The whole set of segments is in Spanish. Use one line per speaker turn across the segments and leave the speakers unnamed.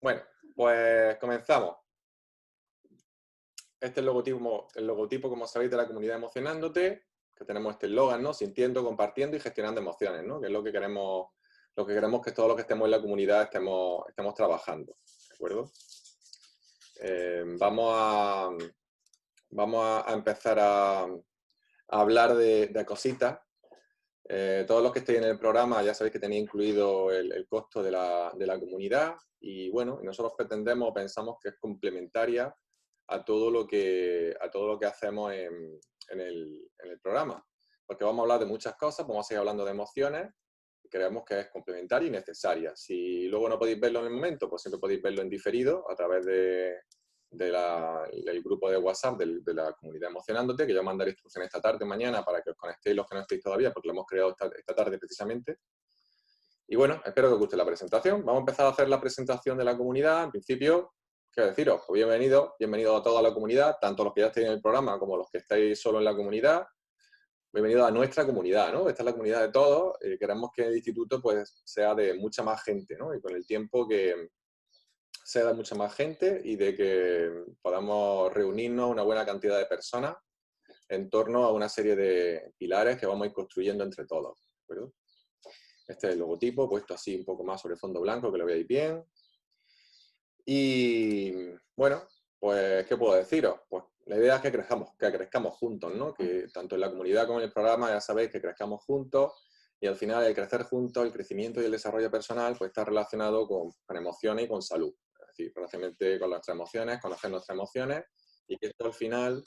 Bueno, pues comenzamos. Este es el logotipo, como sabéis, de la comunidad Emocionándote, que tenemos este eslogan, ¿no? Sintiendo, compartiendo y gestionando emociones, ¿no? Que es lo que queremos que todos los que estemos en la comunidad estemos trabajando, ¿de acuerdo? Vamos a empezar a hablar de cositas. Todos los que estéis en el programa ya sabéis que tenéis incluido el costo de la comunidad y bueno, nosotros pensamos que es complementaria a todo lo que hacemos en el programa. Porque vamos a hablar de muchas cosas, vamos a seguir hablando de emociones y creemos que es complementaria y necesaria. Si luego no podéis verlo en el momento, pues siempre podéis verlo en diferido a través del grupo de WhatsApp de la comunidad Emocionándote, que yo mandaré instrucciones esta tarde, mañana, para que os conectéis los que no estéis todavía, porque lo hemos creado esta tarde precisamente. Y bueno, espero que os guste la presentación. Vamos a empezar a hacer la presentación de la comunidad. En principio, quiero deciros, pues bienvenidos a toda la comunidad, tanto los que ya estáis en el programa como los que estáis solo en la comunidad. Bienvenidos a nuestra comunidad, ¿no? Esta es la comunidad de todos. Queremos que el instituto pues sea de mucha más gente, ¿no? Y con el tiempo que sea de mucha más gente y de que podamos reunirnos una buena cantidad de personas en torno a una serie de pilares que vamos a ir construyendo entre todos, ¿de acuerdo? Este es el logotipo, puesto así un poco más sobre fondo blanco, que lo veáis bien. Y bueno, pues, ¿qué puedo deciros? Pues la idea es que crezcamos juntos, ¿no? Que tanto en la comunidad como en el programa, ya sabéis que crezcamos juntos y al final el crecer juntos, el crecimiento y el desarrollo personal, pues está relacionado con emociones y con salud. Es decir, relacionalmente con nuestras emociones, conocer nuestras emociones y que esto al final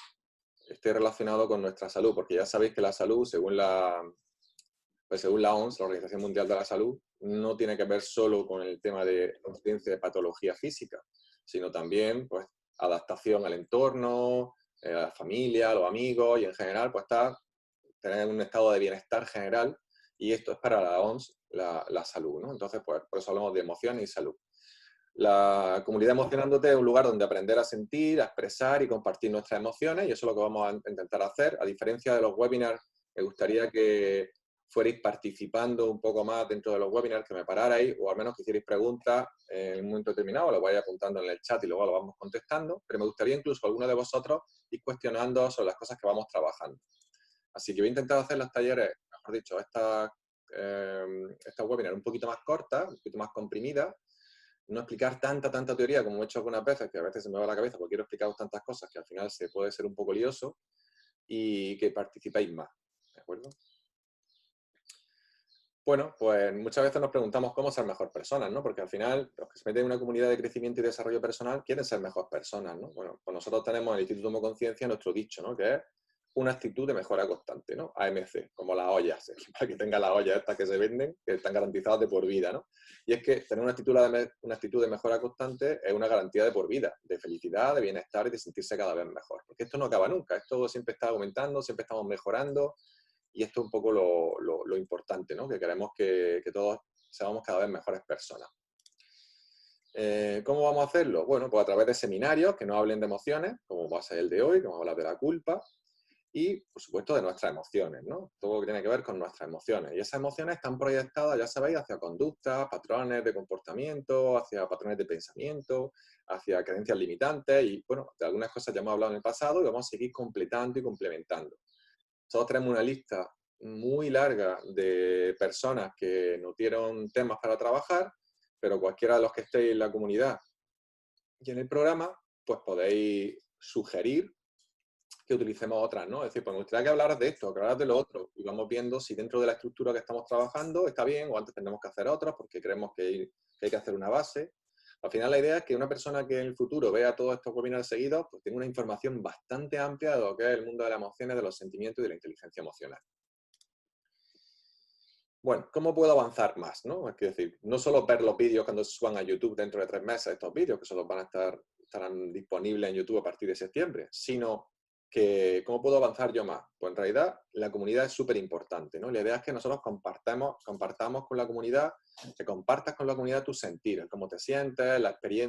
esté relacionado con nuestra salud, porque ya sabéis que la salud, según la OMS, la Organización Mundial de la Salud, no tiene que ver solo con el tema de ausencia de patología física, sino también pues, adaptación al entorno, a la familia, a los amigos y en general pues tener un estado de bienestar general y esto es para la OMS la salud, ¿no? Entonces pues por eso hablamos de emociones y salud. La comunidad Emocionándote es un lugar donde aprender a sentir, a expresar y compartir nuestras emociones y eso es lo que vamos a intentar hacer. A diferencia de los webinars, me gustaría que fuerais participando un poco más dentro de los webinars, que me pararais o al menos que hicierais preguntas en un momento determinado, lo vais apuntando en el chat y luego lo vamos contestando, pero me gustaría incluso alguno de vosotros ir cuestionando sobre las cosas que vamos trabajando. Así que voy a intentar hacer los talleres, mejor dicho, estas webinars un poquito más cortas, un poquito más comprimidas, no explicar tanta teoría como he hecho algunas veces, que a veces se me va la cabeza porque quiero explicaros tantas cosas que al final se puede ser un poco lioso y que participéis más, ¿de acuerdo? Bueno, pues muchas veces nos preguntamos cómo ser mejor personas, ¿no? Porque al final los que se meten en una comunidad de crecimiento y desarrollo personal quieren ser mejor personas, ¿no? Bueno, pues nosotros tenemos en el Instituto Tomo Conciencia nuestro dicho, ¿no? Que es una actitud de mejora constante, ¿no? AMC, como las ollas, para que tenga las ollas estas que se venden, que están garantizadas de por vida, ¿no? Y es que tener una actitud de mejora constante es una garantía de por vida, de felicidad, de bienestar y de sentirse cada vez mejor. Porque esto no acaba nunca, esto siempre está aumentando, siempre estamos mejorando y esto es un poco lo importante, ¿no? Que queremos que todos seamos cada vez mejores personas. ¿Cómo vamos a hacerlo? Bueno, pues a través de seminarios que nos hablen de emociones, como va a ser el de hoy, que vamos a hablar de la culpa, y, por supuesto, de nuestras emociones, ¿no? Todo lo que tiene que ver con nuestras emociones. Y esas emociones están proyectadas, ya sabéis, hacia conductas, patrones de comportamiento, hacia patrones de pensamiento, hacia creencias limitantes y, bueno, de algunas cosas ya hemos hablado en el pasado y vamos a seguir completando y complementando. Nosotros tenemos una lista muy larga de personas que nos dieron temas para trabajar, pero cualquiera de los que estéis en la comunidad y en el programa, pues podéis sugerir que utilicemos otras, ¿no? Es decir, pues me gustaría que hablaras de esto, que hablaras de lo otro, y vamos viendo si dentro de la estructura que estamos trabajando está bien o antes tenemos que hacer otras porque creemos que hay que hacer una base. Al final la idea es que una persona que en el futuro vea todos estos webinars seguidos, pues tenga una información bastante amplia de lo que es el mundo de las emociones, de los sentimientos y de la inteligencia emocional. Bueno, ¿cómo puedo avanzar más, no? Es decir, no solo ver los vídeos cuando se suban a YouTube dentro de 3 meses, estos vídeos, que solo estarán disponibles en YouTube a partir de septiembre, sino que ¿cómo puedo avanzar yo más? Pues en realidad la comunidad es súper importante, ¿no? La idea es que nosotros compartamos con la comunidad, que compartas con la comunidad tu sentir, el cómo te sientes,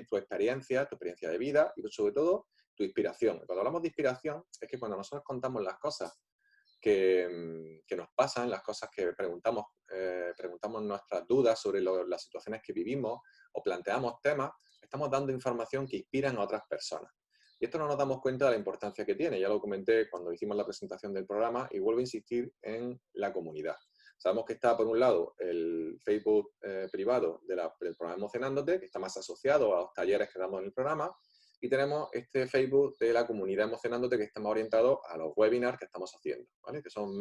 tu experiencia de vida y sobre todo tu inspiración. Cuando hablamos de inspiración es que cuando nosotros contamos las cosas que nos pasan, las cosas que preguntamos nuestras dudas sobre las situaciones que vivimos o planteamos temas, estamos dando información que inspiran a otras personas. Y esto no nos damos cuenta de la importancia que tiene. Ya lo comenté cuando hicimos la presentación del programa y vuelvo a insistir en la comunidad. Sabemos que está, por un lado, el Facebook privado del programa Emocionándote, que está más asociado a los talleres que damos en el programa, y tenemos este Facebook de la comunidad Emocionándote, que está más orientado a los webinars que estamos haciendo, ¿vale? Que son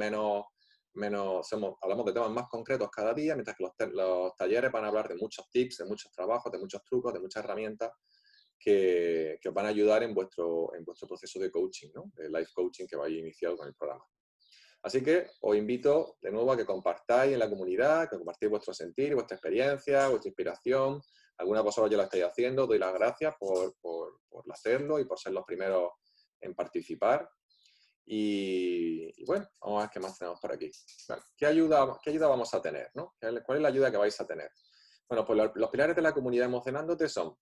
hablamos de temas más concretos cada día, mientras que los talleres van a hablar de muchos tips, de muchos trabajos, de muchos trucos, de muchas herramientas que os van a ayudar en vuestro proceso de coaching, ¿no? De life coaching que vais a iniciar con el programa. Así que os invito de nuevo a que compartáis en la comunidad, que compartáis vuestro sentir, vuestra experiencia, vuestra inspiración. Algunas de vosotros ya lo estáis haciendo, doy las gracias por hacerlo y por ser los primeros en participar. Y bueno, vamos a ver qué más tenemos por aquí. Bueno, ¿qué ayuda vamos a tener, ¿no? ¿Cuál es la ayuda que vais a tener? Bueno, pues los pilares de la comunidad Emocionándote son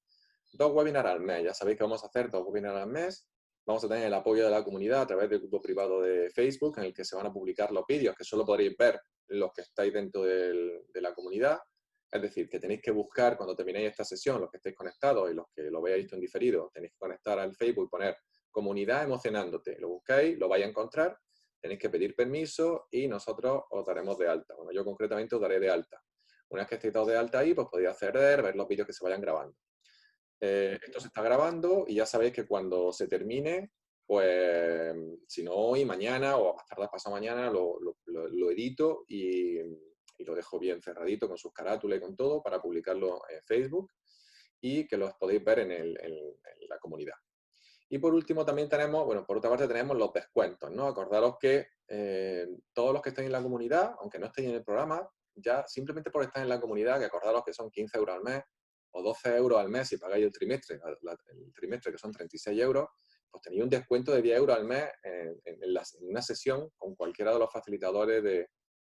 2 webinars al mes. Ya sabéis que vamos a hacer 2 webinars al mes. Vamos a tener el apoyo de la comunidad a través del grupo privado de Facebook, en el que se van a publicar los vídeos, que solo podréis ver los que estáis dentro de la comunidad. Es decir, que tenéis que buscar, cuando terminéis esta sesión, los que estéis conectados y los que lo veáis en diferido, tenéis que conectar al Facebook y poner comunidad Emocionándote. Lo buscáis, lo vais a encontrar, tenéis que pedir permiso y nosotros os daremos de alta. Bueno, yo concretamente os daré de alta. Una vez que estéis dados de alta ahí, pues podéis acceder, ver los vídeos que se vayan grabando. Esto se está grabando y ya sabéis que cuando se termine, pues si no hoy, mañana o más tarde pasado mañana, lo edito y lo dejo bien cerradito con sus carátulas y con todo para publicarlo en Facebook y que los podéis ver en la comunidad. Y por último también tenemos, bueno, por otra parte tenemos los descuentos, ¿no? Acordaros que todos los que estéis en la comunidad, aunque no estéis en el programa, ya simplemente por estar en la comunidad, que acordaros que son 15 euros al mes o 12 euros al mes si pagáis el trimestre, que son 36 euros, pues tenéis un descuento de 10 euros al mes en una sesión con cualquiera de los facilitadores del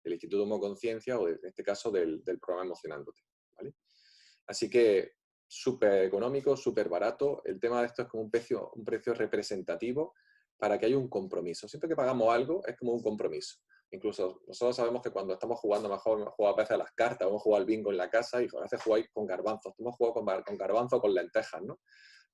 Instituto Homoconciencia o en este caso del programa Emocionándote, ¿vale? Así que súper económico, súper barato. El tema de esto es como un precio representativo para que haya un compromiso. Siempre que pagamos algo es como un compromiso. Incluso nosotros sabemos que cuando estamos jugando, mejor hemos jugado a veces a las cartas, hemos jugado al bingo en la casa y a veces jugáis con garbanzos. Hemos jugado con garbanzos, con lentejas, ¿no?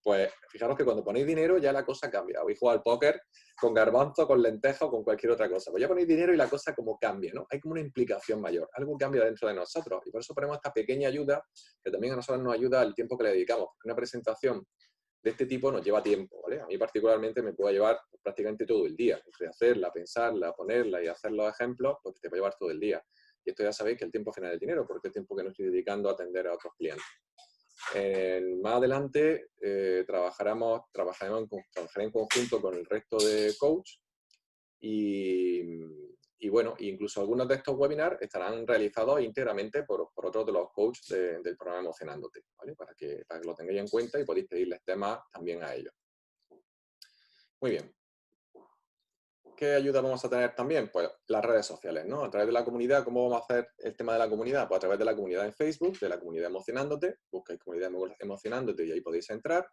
Pues fijaros que cuando ponéis dinero ya la cosa cambia. Habéis jugado al póker con garbanzo, con lenteja o con cualquier otra cosa. Pues ya ponéis dinero y la cosa como cambia, ¿no? Hay como una implicación mayor. Algo cambia dentro de nosotros. Y por eso ponemos esta pequeña ayuda que también a nosotros nos ayuda el tiempo que le dedicamos. Porque una presentación de este tipo nos lleva tiempo, ¿vale? A mí particularmente me puede llevar prácticamente todo el día. Entre hacerla, pensarla, ponerla y hacer los ejemplos, pues te puede llevar todo el día. Y esto ya sabéis que el tiempo final es dinero, porque es tiempo que no estoy dedicando a atender a otros clientes. Más adelante trabajaré en conjunto con el resto de coach y bueno, incluso algunos de estos webinars estarán realizados íntegramente por otros de los coaches del programa Emocionándote, ¿vale? Para que lo tengáis en cuenta y podéis pedirles temas también a ellos. Muy bien. ¿Qué ayuda vamos a tener también? Pues las redes sociales, ¿no? A través de la comunidad, ¿cómo vamos a hacer el tema de la comunidad? Pues a través de la comunidad en Facebook, de la comunidad Emocionándote, buscáis comunidad Emocionándote y ahí podéis entrar.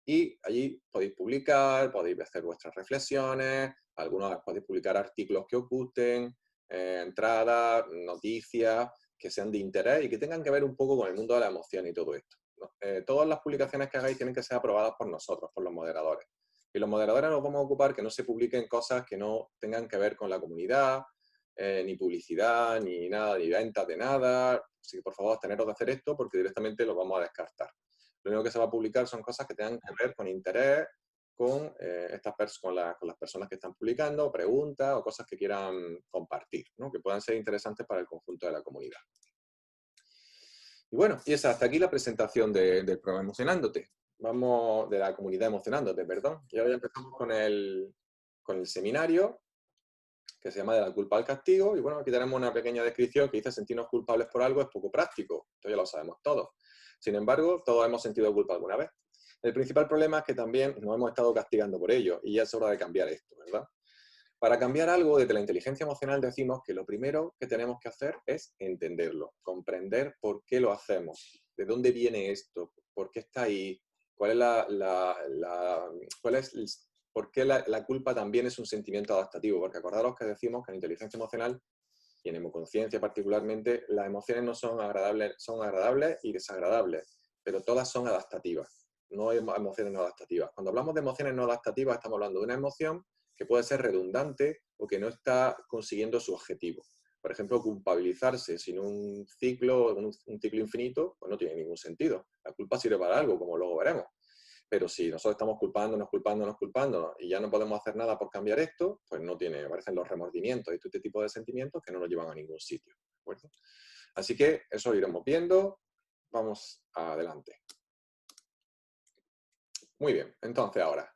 Y allí podéis publicar, podéis hacer vuestras reflexiones, algunos podéis publicar artículos que os gusten, entradas, noticias que sean de interés y que tengan que ver un poco con el mundo de la emoción y todo esto, ¿no? Todas las publicaciones que hagáis tienen que ser aprobadas por nosotros, por los moderadores. Y los moderadores nos vamos a ocupar que no se publiquen cosas que no tengan que ver con la comunidad, ni publicidad, ni nada, ni ventas de nada. Así que por favor, absteneros de hacer esto porque directamente lo vamos a descartar. Lo único que se va a publicar son cosas que tengan que ver con interés, con las personas que están publicando, preguntas o cosas que quieran compartir, ¿no? Que puedan ser interesantes para el conjunto de la comunidad. Y bueno, y hasta aquí la presentación del programa Emocionándote. Vamos, de la comunidad Emocionándote, perdón. Y ahora ya empezamos con el seminario, que se llama De la culpa al castigo. Y bueno, aquí tenemos una pequeña descripción que dice: sentirnos culpables por algo es poco práctico. Esto ya lo sabemos todos. Sin embargo, todos hemos sentido culpa alguna vez. El principal problema es que también nos hemos estado castigando por ello y ya es hora de cambiar esto, ¿verdad? Para cambiar algo desde la inteligencia emocional decimos que lo primero que tenemos que hacer es entenderlo, comprender por qué lo hacemos, de dónde viene esto, por qué está ahí, cuál es por qué la culpa también es un sentimiento adaptativo, porque acordaros que decimos que en inteligencia emocional y en hemoconciencia particularmente, las emociones no son agradables, son agradables y desagradables, pero todas son adaptativas, no hay emociones no adaptativas. Cuando hablamos de emociones no adaptativas, estamos hablando de una emoción que puede ser redundante o que no está consiguiendo su objetivo. Por ejemplo, culpabilizarse sin un ciclo infinito, pues no tiene ningún sentido. La culpa sirve para algo, como luego veremos. Pero si nosotros estamos culpándonos y ya no podemos hacer nada por cambiar esto, pues no tiene, aparecen los remordimientos y todo este tipo de sentimientos que no nos llevan a ningún sitio. ¿De acuerdo? Así que eso lo iremos viendo. Vamos adelante. Muy bien, entonces ahora.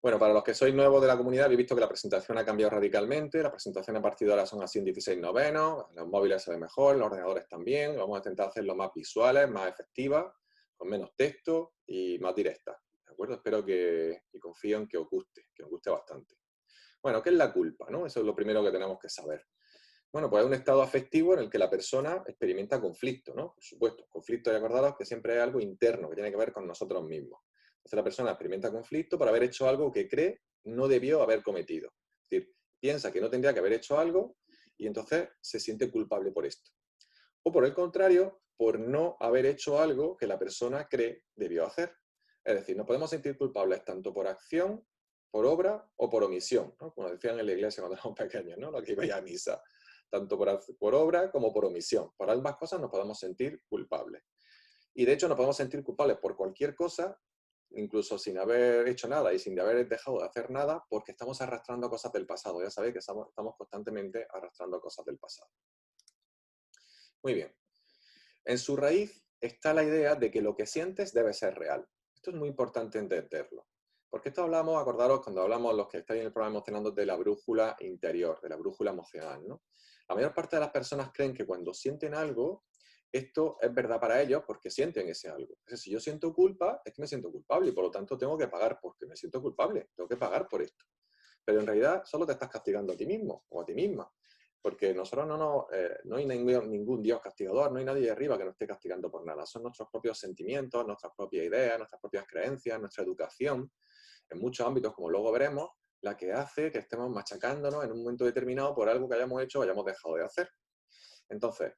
Bueno, para los que sois nuevos de la comunidad, habéis visto que la presentación ha cambiado radicalmente. La presentación a partir de ahora son así en 16:9. Los móviles se ven mejor, los ordenadores también. Vamos a intentar hacerlo más visuales, más efectivas, con menos texto y más directas. ¿De acuerdo? Espero y confío en que os guste bastante. Bueno, ¿qué es la culpa, no? Eso es lo primero que tenemos que saber. Bueno, pues es un estado afectivo en el que la persona experimenta conflicto, ¿no? Por supuesto, conflicto, y acordaros que siempre es algo interno, que tiene que ver con nosotros mismos. Entonces la persona experimenta conflicto por haber hecho algo que cree no debió haber cometido. Es decir, piensa que no tendría que haber hecho algo y entonces se siente culpable por esto. O por el contrario, por no haber hecho algo que la persona cree debió hacer. Es decir, nos podemos sentir culpables tanto por acción, por obra o por omisión, ¿no? Como decían en la iglesia cuando éramos pequeños, ¿no? Los que iban a misa. Tanto por obra como por omisión. Por ambas cosas nos podemos sentir culpables. Y de hecho nos podemos sentir culpables por cualquier cosa, incluso sin haber hecho nada y sin haber dejado de hacer nada, porque estamos arrastrando cosas del pasado. Ya sabéis que estamos constantemente arrastrando cosas del pasado. Muy bien. En su raíz está la idea de que lo que sientes debe ser real. Esto es muy importante entenderlo. Porque esto hablamos, acordaros, cuando hablamos, los que estáis en el programa emocionando, de la brújula interior, de la brújula emocional, ¿no? La mayor parte de las personas creen que cuando sienten algo, esto es verdad para ellos porque sienten ese algo. Entonces, si yo siento culpa, es que me siento culpable y por lo tanto tengo que pagar porque me siento culpable. Tengo que pagar por esto. Pero en realidad solo te estás castigando a ti mismo o a ti misma. Porque nosotros no hay ningún Dios castigador, no hay nadie de arriba que nos esté castigando por nada. Son nuestros propios sentimientos, nuestras propias ideas, nuestras propias creencias, nuestra educación, en muchos ámbitos, como luego veremos, la que hace que estemos machacándonos en un momento determinado por algo que hayamos hecho o hayamos dejado de hacer. Entonces,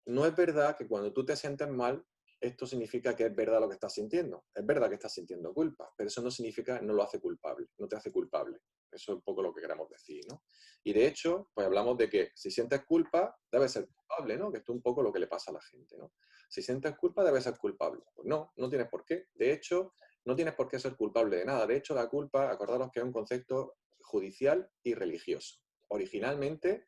no es verdad que cuando tú te sientes mal, esto significa que es verdad lo que estás sintiendo. Es verdad que estás sintiendo culpa, pero eso no significa, no lo hace culpable, no te hace culpable. Eso es un poco lo que queremos decir, ¿no? Y de hecho, pues hablamos de que si sientes culpa, debes ser culpable, ¿no? Que esto es un poco lo que le pasa a la gente, ¿no? Si sientes culpa, debes ser culpable. Pues no, no tienes por qué. De hecho, no tienes por qué ser culpable de nada. De hecho, la culpa, acordaros que es un concepto judicial y religioso. Originalmente,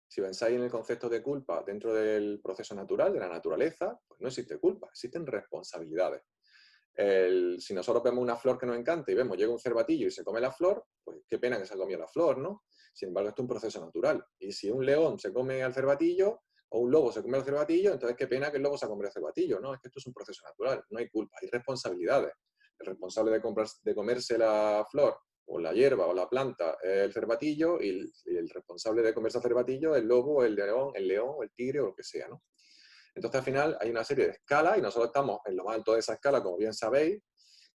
si pensáis en el concepto de culpa dentro del proceso natural, de la naturaleza, pues no existe culpa, existen responsabilidades. Si nosotros vemos una flor que nos encanta y vemos, llega un cervatillo y se come la flor, pues qué pena que se ha comido la flor, ¿no? Sin embargo, esto es un proceso natural. Y si un león se come al cervatillo, o un lobo se come al cervatillo, entonces qué pena que el lobo se ha comido al cervatillo, ¿no? Es que esto es un proceso natural, no hay culpa, hay responsabilidades. El responsable de comerse la flor o la hierba o la planta es el cervatillo y el responsable de comerse el cervatillo es el lobo, el león o el tigre o lo que sea, ¿no? Entonces al final hay una serie de escalas y nosotros estamos en lo más alto de esa escala, como bien sabéis,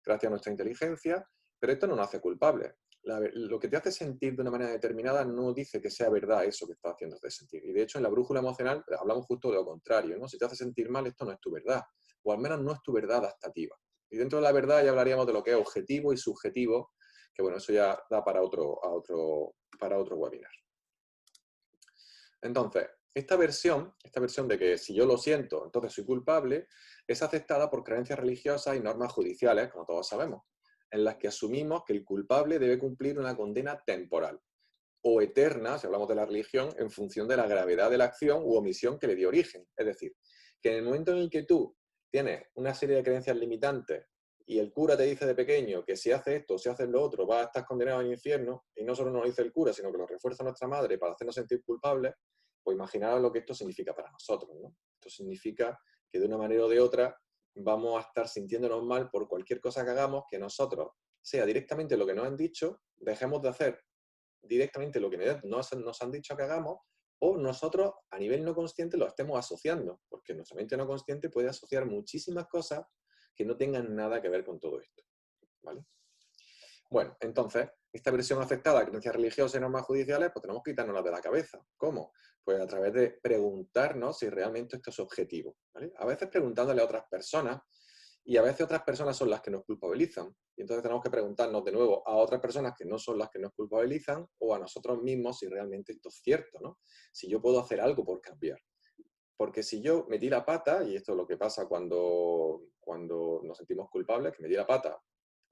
gracias a nuestra inteligencia, pero esto no nos hace culpables. Lo que te hace sentir de una manera determinada no dice que sea verdad eso que estás haciéndote sentir. Y de hecho en la brújula emocional hablamos justo de lo contrario, ¿no? Si te hace sentir mal, esto no es tu verdad, o al menos no es tu verdad adaptativa. Y dentro de la verdad ya hablaríamos de lo que es objetivo y subjetivo, que bueno, eso ya da para otro webinar. Entonces, esta versión de que si yo lo siento, entonces soy culpable, es aceptada por creencias religiosas y normas judiciales, como todos sabemos, en las que asumimos que el culpable debe cumplir una condena temporal o eterna, si hablamos de la religión, en función de la gravedad de la acción u omisión que le dio origen. Es decir, que en el momento en el que tú tienes una serie de creencias limitantes y el cura te dice de pequeño que si haces esto o si haces lo otro vas a estar condenado al infierno, y no solo nos lo dice el cura, sino que lo refuerza nuestra madre para hacernos sentir culpables, pues imaginaos lo que esto significa para nosotros, ¿no? Esto significa que de una manera o de otra vamos a estar sintiéndonos mal por cualquier cosa que hagamos que nosotros, sea directamente lo que nos han dicho, dejemos de hacer directamente lo que nos han dicho que hagamos, o nosotros a nivel no consciente lo estemos asociando, porque nuestra mente no consciente puede asociar muchísimas cosas que no tengan nada que ver con todo esto, ¿vale? Bueno, entonces, esta versión afectada a creencias religiosas y normas judiciales, pues tenemos que quitárnoslas de la cabeza. ¿Cómo? Pues a través de preguntarnos si realmente esto es objetivo, ¿vale? A veces preguntándole a otras personas, y a veces otras personas son las que nos culpabilizan. Y entonces tenemos que preguntarnos de nuevo a otras personas que no son las que nos culpabilizan o a nosotros mismos si realmente esto es cierto, ¿no? Si yo puedo hacer algo por cambiar. Porque si yo metí la pata, y esto es lo que pasa cuando nos sentimos culpables, que metí la pata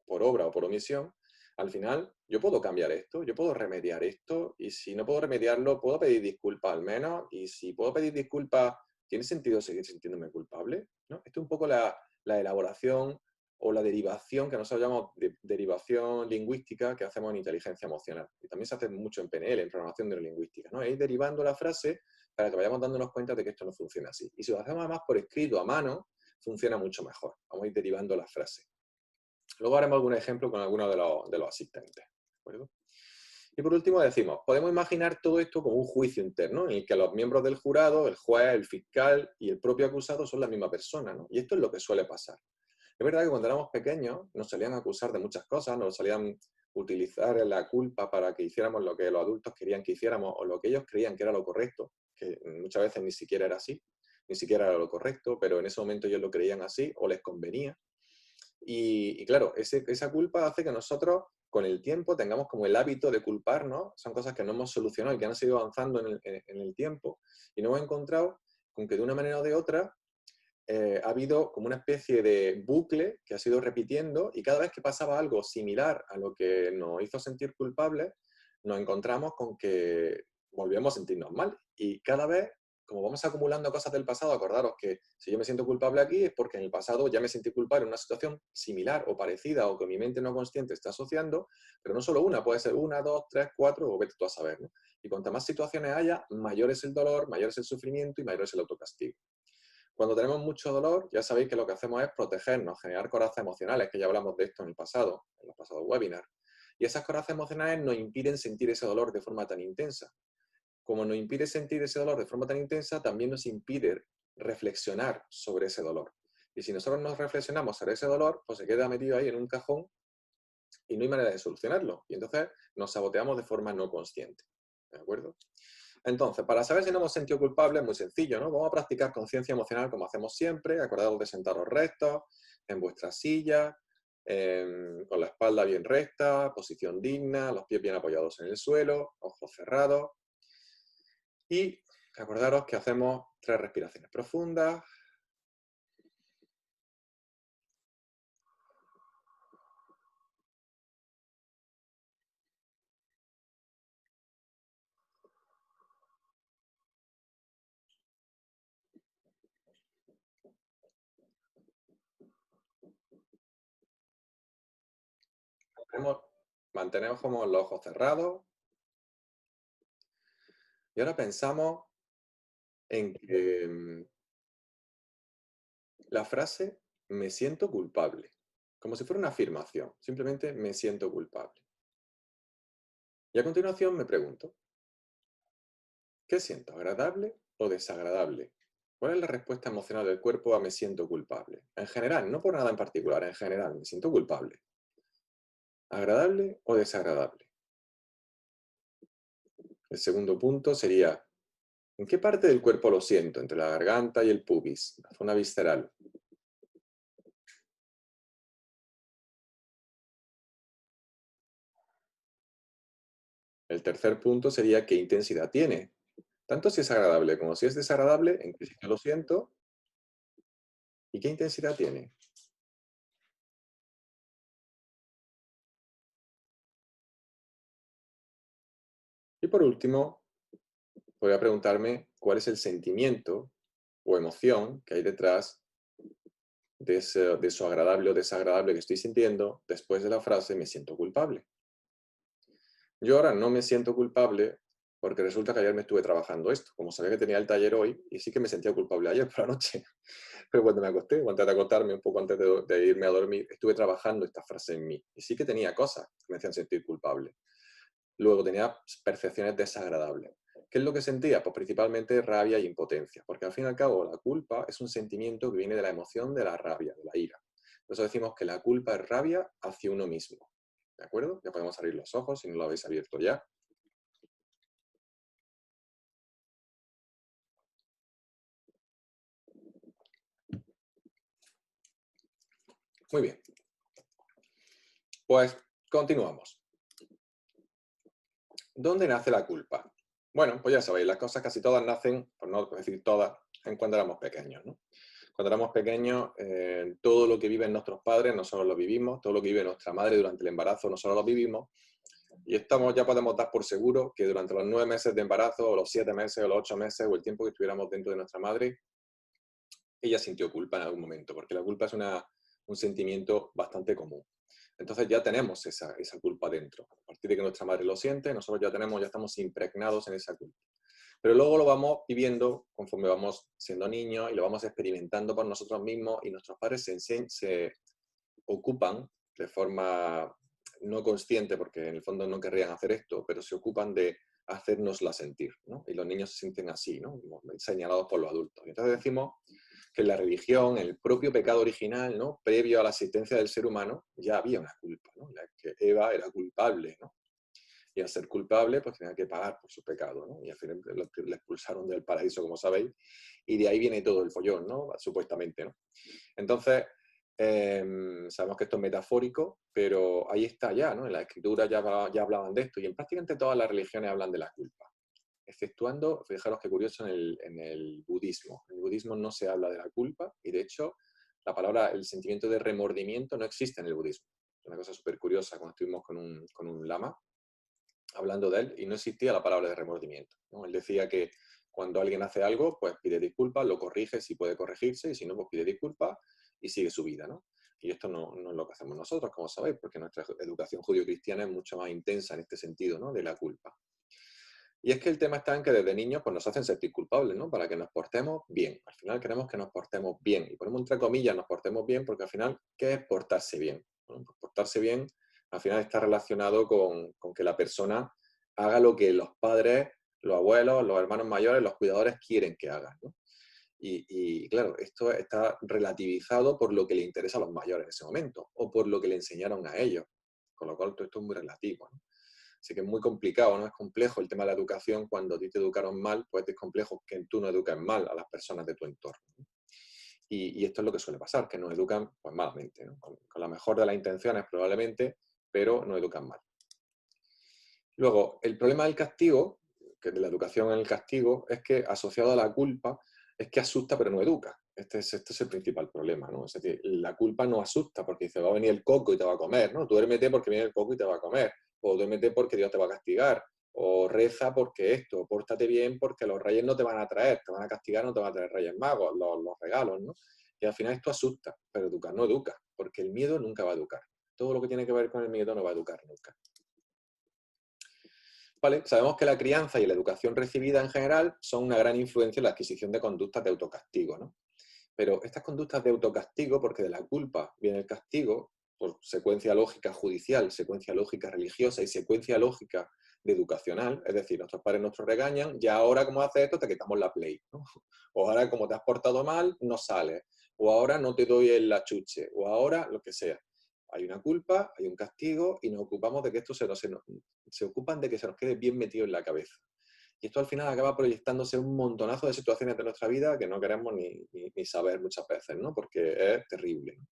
por obra o por omisión, al final yo puedo cambiar esto, yo puedo remediar esto, y si no puedo remediarlo, puedo pedir disculpas al menos, y si puedo pedir disculpas, ¿tiene sentido seguir sintiéndome culpable? ¿No? Esto es un poco la elaboración o la derivación que nosotros llamamos derivación lingüística que hacemos en inteligencia emocional. Y también se hace mucho en PNL, en programación neurolingüística, ¿no? Ir derivando la frase para que vayamos dándonos cuenta de que esto no funciona así. Y si lo hacemos además por escrito, a mano, funciona mucho mejor. Vamos a ir derivando la frase. Luego haremos algún ejemplo con alguno de los asistentes. ¿De acuerdo? Y por último decimos, podemos imaginar todo esto como un juicio interno en el que los miembros del jurado, el juez, el fiscal y el propio acusado son la misma persona, ¿no? Y esto es lo que suele pasar. Es verdad que cuando éramos pequeños nos solían acusar de muchas cosas, nos solían utilizar la culpa para que hiciéramos lo que los adultos querían que hiciéramos o lo que ellos creían que era lo correcto, que muchas veces ni siquiera era así, ni siquiera era lo correcto, pero en ese momento ellos lo creían así o les convenía. Y claro, esa culpa hace que nosotros con el tiempo tengamos como el hábito de culparnos, son cosas que no hemos solucionado y que han seguido avanzando en el tiempo, y nos hemos encontrado con que de una manera o de otra ha habido como una especie de bucle que ha sido repitiendo, y cada vez que pasaba algo similar a lo que nos hizo sentir culpables, nos encontramos con que volvíamos a sentirnos mal. Y cada vez, como vamos acumulando cosas del pasado, acordaros que si yo me siento culpable aquí es porque en el pasado ya me sentí culpable en una situación similar o parecida o que mi mente no consciente está asociando, pero no solo una, puede ser una, dos, tres, cuatro, o vete tú a saber, ¿no? Y cuantas más situaciones haya, mayor es el dolor, mayor es el sufrimiento y mayor es el autocastigo. Cuando tenemos mucho dolor, ya sabéis que lo que hacemos es protegernos, generar corazas emocionales, que ya hablamos de esto en los pasados webinars. Y esas corazas emocionales nos impiden sentir ese dolor de forma tan intensa. Como nos impide sentir ese dolor de forma tan intensa, también nos impide reflexionar sobre ese dolor. Y si nosotros nos reflexionamos sobre ese dolor, pues se queda metido ahí en un cajón y no hay manera de solucionarlo. Y entonces nos saboteamos de forma no consciente. ¿De acuerdo? Entonces, para saber si no hemos sentido culpables, es muy sencillo, ¿no? Vamos a practicar conciencia emocional como hacemos siempre. Acordaos de sentaros rectos, en vuestra silla, con la espalda bien recta, posición digna, los pies bien apoyados en el suelo, ojos cerrados. Y acordaros que hacemos 3 respiraciones profundas. Mantenemos como los ojos cerrados. Y ahora pensamos en que la frase me siento culpable, como si fuera una afirmación, simplemente me siento culpable. Y a continuación me pregunto, ¿qué siento? ¿Agradable o desagradable? ¿Cuál es la respuesta emocional del cuerpo a me siento culpable? En general, no por nada en particular, en general, me siento culpable. ¿Agradable o desagradable? El segundo punto sería, ¿en qué parte del cuerpo lo siento? Entre la garganta y el pubis, la zona visceral. El tercer punto sería, ¿qué intensidad tiene? Tanto si es agradable como si es desagradable, ¿en qué sitio lo siento? ¿Y qué intensidad tiene? Y por último, voy a preguntarme cuál es el sentimiento o emoción que hay detrás de eso agradable o desagradable que estoy sintiendo después de la frase me siento culpable. Yo ahora no me siento culpable porque resulta que ayer me estuve trabajando esto. Como sabía que tenía el taller hoy, y sí que me sentía culpable ayer por la noche. Pero cuando me acosté, o antes de acostarme, un poco antes de irme a dormir, estuve trabajando esta frase en mí. Y sí que tenía cosas que me hacían sentir culpable. Luego tenía percepciones desagradables. ¿Qué es lo que sentía? Pues principalmente rabia y impotencia, porque al fin y al cabo la culpa es un sentimiento que viene de la emoción de la rabia, de la ira. Por eso decimos que la culpa es rabia hacia uno mismo. ¿de acuerdo? Ya podemos abrir los ojos si no lo habéis abierto ya. Muy bien. Pues continuamos. ¿Dónde nace la culpa? Bueno, pues ya sabéis, las cosas casi todas nacen, por no decir todas, en cuando éramos pequeños, ¿no? Cuando éramos pequeños, todo lo que viven nuestros padres, nosotros lo vivimos, todo lo que vive nuestra madre durante el embarazo, nosotros lo vivimos, y ya podemos dar por seguro que durante los 9 meses de embarazo, o los 7 meses, o los 8 meses, o el tiempo que estuviéramos dentro de nuestra madre, ella sintió culpa en algún momento, porque la culpa es un sentimiento bastante común. Entonces ya tenemos esa culpa dentro. A partir de que nuestra madre lo siente, nosotros ya estamos impregnados en esa culpa. Pero luego lo vamos viviendo conforme vamos siendo niños y lo vamos experimentando por nosotros mismos, y nuestros padres se ocupan de forma no consciente, porque en el fondo no querrían hacer esto, pero se ocupan de hacernosla sentir, ¿no? Y los niños se sienten así, ¿no? Señalados por los adultos. Y entonces decimos que en la religión, el propio pecado original, ¿no? Previo a la existencia del ser humano, ya había una culpa, ¿no? Que Eva era culpable, ¿no? Y al ser culpable, pues tenía que pagar por su pecado, ¿no? Y al final le expulsaron del paraíso, como sabéis, y de ahí viene todo el follón, ¿no? Supuestamente, ¿no? Entonces, sabemos que esto es metafórico, pero ahí está ya, ¿no? En la escritura ya hablaban de esto, y en prácticamente todas las religiones hablan de la culpa. Exceptuando, fijaros qué curioso, en el budismo. En el budismo no se habla de la culpa, y de hecho, el sentimiento de remordimiento no existe en el budismo. Es una cosa súper curiosa. Cuando estuvimos con un lama hablando de él, y no existía la palabra de remordimiento, ¿no? Él decía que cuando alguien hace algo, pues pide disculpas, lo corrige si puede corregirse, y si no, pues pide disculpas y sigue su vida, ¿no? Y esto no es lo que hacemos nosotros, como sabéis, porque nuestra educación judío-cristiana es mucho más intensa en este sentido, ¿no? De la culpa. Y es que el tema está en que desde niños pues, nos hacen sentir culpables, ¿no? Para que nos portemos bien. Al final queremos que nos portemos bien. Y ponemos entre comillas, nos portemos bien, porque al final, ¿qué es portarse bien? Bueno, pues portarse bien al final está relacionado con que la persona haga lo que los padres, los abuelos, los hermanos mayores, los cuidadores quieren que hagan, ¿no? Y claro, esto está relativizado por lo que le interesa a los mayores en ese momento, o por lo que le enseñaron a ellos. Con lo cual todo esto es muy relativo, ¿no? Así que es muy complicado, ¿no? Es complejo el tema de la educación. Cuando a ti te educaron mal, pues es complejo que tú no eduques mal a las personas de tu entorno, ¿no? Y esto es lo que suele pasar, que nos educan pues malamente, ¿no? Con la mejor de las intenciones probablemente, pero nos educan mal. Luego, el problema del castigo, que de la educación en el castigo, es que asociado a la culpa, es que asusta pero no educa. Este es el principal problema, ¿no? Es decir, la culpa no asusta porque dice, va a venir el coco y te va a comer, ¿no? Duérmete porque viene el coco y te va a comer, o duérmete porque Dios te va a castigar, o reza porque esto, o pórtate bien porque los reyes no te van a traer, te van a castigar, no te van a traer reyes magos, los regalos, ¿no? Y al final esto asusta, pero educa, no educa, porque el miedo nunca va a educar. Todo lo que tiene que ver con el miedo no va a educar nunca. ¿Vale? Sabemos que la crianza y la educación recibida en general son una gran influencia en la adquisición de conductas de autocastigo, ¿no? Pero estas conductas de autocastigo, porque de la culpa viene el castigo, por secuencia lógica judicial, secuencia lógica religiosa y secuencia lógica de educacional, es decir, nuestros padres nos regañan, ya ahora como haces esto te quitamos la play, ¿no? O ahora como te has portado mal, no sales, o ahora no te doy el achuche, o ahora lo que sea. Hay una culpa, hay un castigo, y nos ocupamos de que esto se ocupan de que se nos quede bien metido en la cabeza. Y esto al final acaba proyectándose un montonazo de situaciones de nuestra vida que no queremos ni saber muchas veces, ¿no? Porque es terrible, ¿no?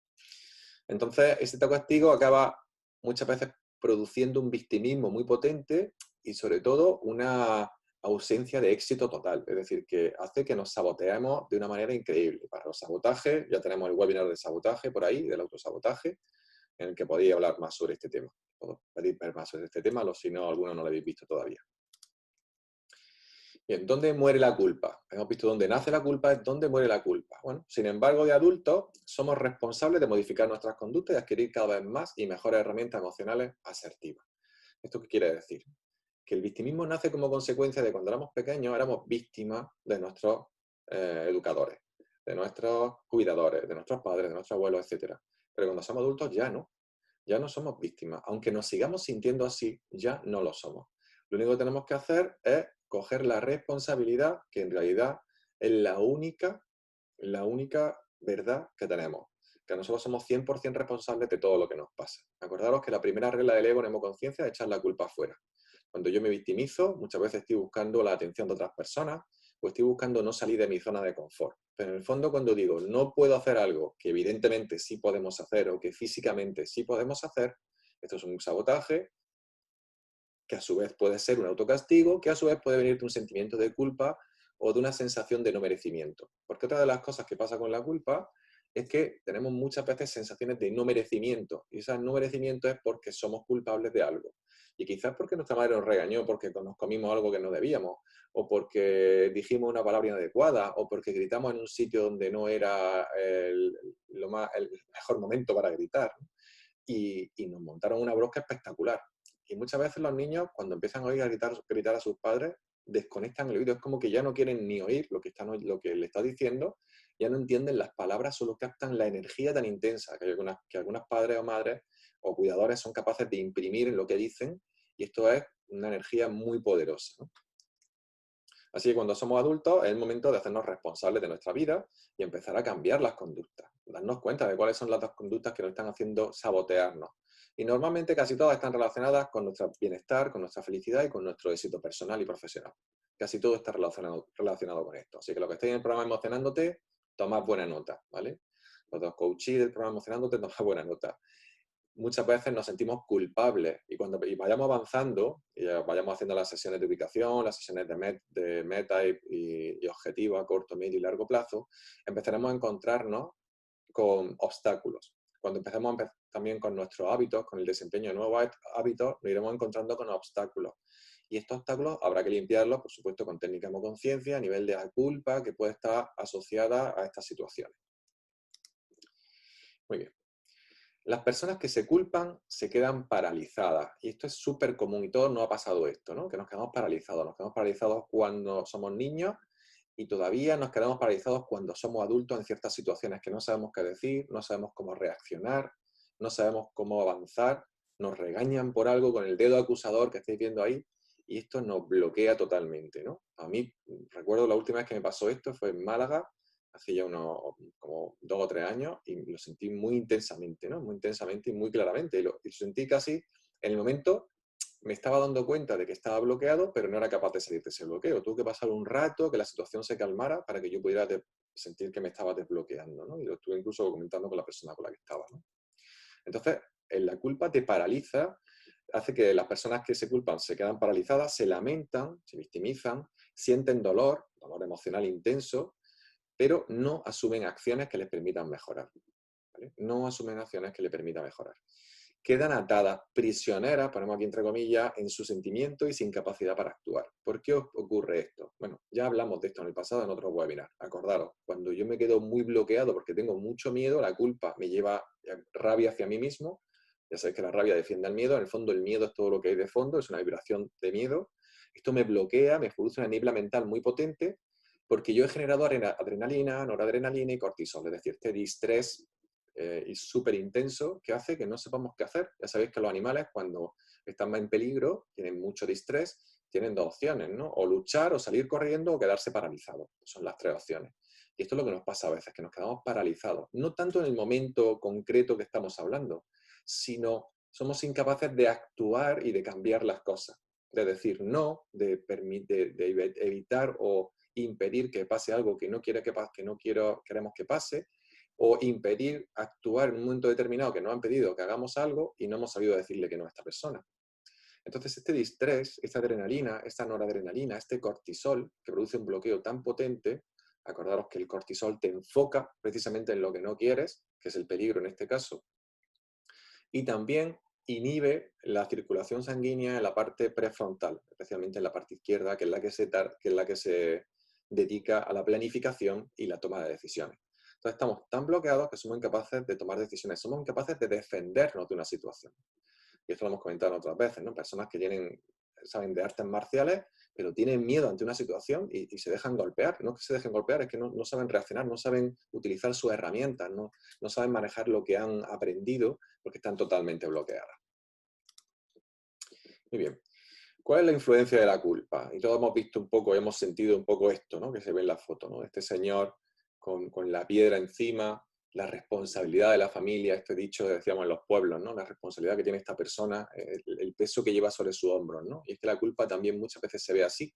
Entonces, este castigo acaba muchas veces produciendo un victimismo muy potente, y sobre todo una ausencia de éxito total. Es decir, que hace que nos saboteemos de una manera increíble. Para los sabotajes, ya tenemos el webinar de sabotaje por ahí, del autosabotaje, en el que podéis hablar más sobre este tema. Podéis ver más sobre este tema, si no, alguno no lo habéis visto todavía. Bien, ¿dónde muere la culpa? Hemos visto dónde nace la culpa, es dónde muere la culpa. Bueno, sin embargo, de adultos somos responsables de modificar nuestras conductas y adquirir cada vez más y mejores herramientas emocionales asertivas. ¿Esto qué quiere decir? Que el victimismo nace como consecuencia de cuando éramos pequeños, éramos víctimas de nuestros educadores, de nuestros cuidadores, de nuestros padres, de nuestros abuelos, etc. Pero cuando somos adultos ya no somos víctimas. Aunque nos sigamos sintiendo así, ya no lo somos. Lo único que tenemos que hacer es coger la responsabilidad, que en realidad es la única verdad que tenemos. que nosotros somos 100% responsables de todo lo que nos pasa. Acordaros que la primera regla del ego en hemoconciencia es echar la culpa afuera. Cuando yo me victimizo, muchas veces estoy buscando la atención de otras personas o estoy buscando no salir de mi zona de confort. Pero en el fondo, cuando digo no puedo hacer algo que evidentemente sí podemos hacer o que físicamente sí podemos hacer, esto es un sabotaje que a su vez puede ser un autocastigo, que a su vez puede venir de un sentimiento de culpa o de una sensación de no merecimiento. Porque otra de las cosas que pasa con la culpa es que tenemos muchas veces sensaciones de no merecimiento. Y ese no merecimiento es porque somos culpables de algo. Y quizás porque nuestra madre nos regañó, porque nos comimos algo que no debíamos, o porque dijimos una palabra inadecuada, o porque gritamos en un sitio donde no era el mejor momento para gritar. Y nos montaron una brosca espectacular. Y muchas veces los niños, cuando empiezan a oír gritar a sus padres, desconectan el oído. Es como que ya no quieren ni oír lo que le está diciendo, ya no entienden las palabras, solo captan la energía tan intensa que algunos padres o madres o cuidadores son capaces de imprimir en lo que dicen, y esto es una energía muy poderosa, ¿no? Así que cuando somos adultos es el momento de hacernos responsables de nuestra vida y empezar a cambiar las conductas, darnos cuenta de cuáles son las dos conductas que nos están haciendo sabotearnos. Y normalmente casi todas están relacionadas con nuestro bienestar, con nuestra felicidad y con nuestro éxito personal y profesional. Casi todo está relacionado con esto. Así que lo que estéis en el programa Emocionándote, tomad buena nota, ¿vale? Los dos coaches del programa Emocionándote, tomad buena nota. Muchas veces nos sentimos culpables y cuando vayamos avanzando y vayamos haciendo las sesiones de ubicación, las sesiones de meta y objetivo a corto, medio y largo plazo, empezaremos a encontrarnos con obstáculos. Cuando empecemos también con nuestros hábitos, con el desempeño de nuevos hábitos, nos iremos encontrando con obstáculos. Y estos obstáculos habrá que limpiarlos, por supuesto, con técnica de conciencia a nivel de la culpa que puede estar asociada a estas situaciones. Muy bien. Las personas que se culpan se quedan paralizadas. Y esto es súper común y todos nos ha pasado esto, ¿no? Que nos quedamos paralizados. Nos quedamos paralizados cuando somos niños y todavía nos quedamos paralizados cuando somos adultos en ciertas situaciones que no sabemos qué decir, no sabemos cómo reaccionar, no sabemos cómo avanzar, nos regañan por algo con el dedo acusador que estáis viendo ahí y esto nos bloquea totalmente, ¿no? A mí, recuerdo la última vez que me pasó esto fue en Málaga, hace ya como 2 o 3 años, y lo sentí muy intensamente, ¿no? Muy intensamente y muy claramente. Y lo sentí casi en el momento, me estaba dando cuenta de que estaba bloqueado, pero no era capaz de salir de ese bloqueo. Tuve que pasar un rato, que la situación se calmara para que yo pudiera sentir que me estaba desbloqueando, ¿no? Y lo estuve incluso comentando con la persona con la que estaba, ¿no? Entonces, la culpa te paraliza, hace que las personas que se culpan se quedan paralizadas, se lamentan, se victimizan, sienten dolor, dolor emocional intenso, pero no asumen acciones que les permitan mejorar, ¿vale? No asumen acciones que les permitan mejorar. Quedan atadas, prisioneras, ponemos aquí entre comillas, en su sentimiento y sin capacidad para actuar. ¿Por qué ocurre esto? Bueno, ya hablamos de esto en el pasado en otros webinars. Acordaros, cuando yo me quedo muy bloqueado porque tengo mucho miedo, la culpa me lleva rabia hacia mí mismo. Ya sabéis que la rabia defiende al miedo. En el fondo, el miedo es todo lo que hay de fondo, es una vibración de miedo. Esto me bloquea, me produce una niebla mental muy potente porque yo he generado adrenalina, noradrenalina y cortisol, es decir, este distrés y súper intenso que hace que no sepamos qué hacer. Ya sabéis que los animales cuando están en peligro, tienen mucho distrés, tienen dos opciones, ¿no? O luchar, o salir corriendo, o quedarse paralizados. Son las tres opciones. Y esto es lo que nos pasa a veces, que nos quedamos paralizados. No tanto en el momento concreto que estamos hablando, sino somos incapaces de actuar y de cambiar las cosas. De decir no, de evitar o impedir que pase algo que no queremos que pase, o impedir actuar en un momento determinado que nos han pedido que hagamos algo y no hemos sabido decirle que no a esta persona. Entonces, este distrés, esta adrenalina, esta noradrenalina, este cortisol, que produce un bloqueo tan potente, acordaros que el cortisol te enfoca precisamente en lo que no quieres, que es el peligro en este caso, y también inhibe la circulación sanguínea en la parte prefrontal, especialmente en la parte izquierda, que es la que se dedica a la planificación y la toma de decisiones. Entonces estamos tan bloqueados que somos incapaces de tomar decisiones, somos incapaces de defendernos de una situación. Y esto lo hemos comentado otras veces, ¿no? Personas que saben de artes marciales, pero tienen miedo ante una situación y se dejan golpear. No es que se dejen golpear, es que no saben reaccionar, no saben utilizar sus herramientas, no saben manejar lo que han aprendido porque están totalmente bloqueadas. Muy bien. ¿Cuál es la influencia de la culpa? Y todos hemos visto un poco, hemos sentido un poco esto, ¿no? Que se ve en la foto, ¿no? Este señor con la piedra encima, la responsabilidad de la familia, este dicho que decíamos en los pueblos, ¿no? La responsabilidad que tiene esta persona, el peso que lleva sobre sus hombros, ¿no? Y es que la culpa también muchas veces se ve así.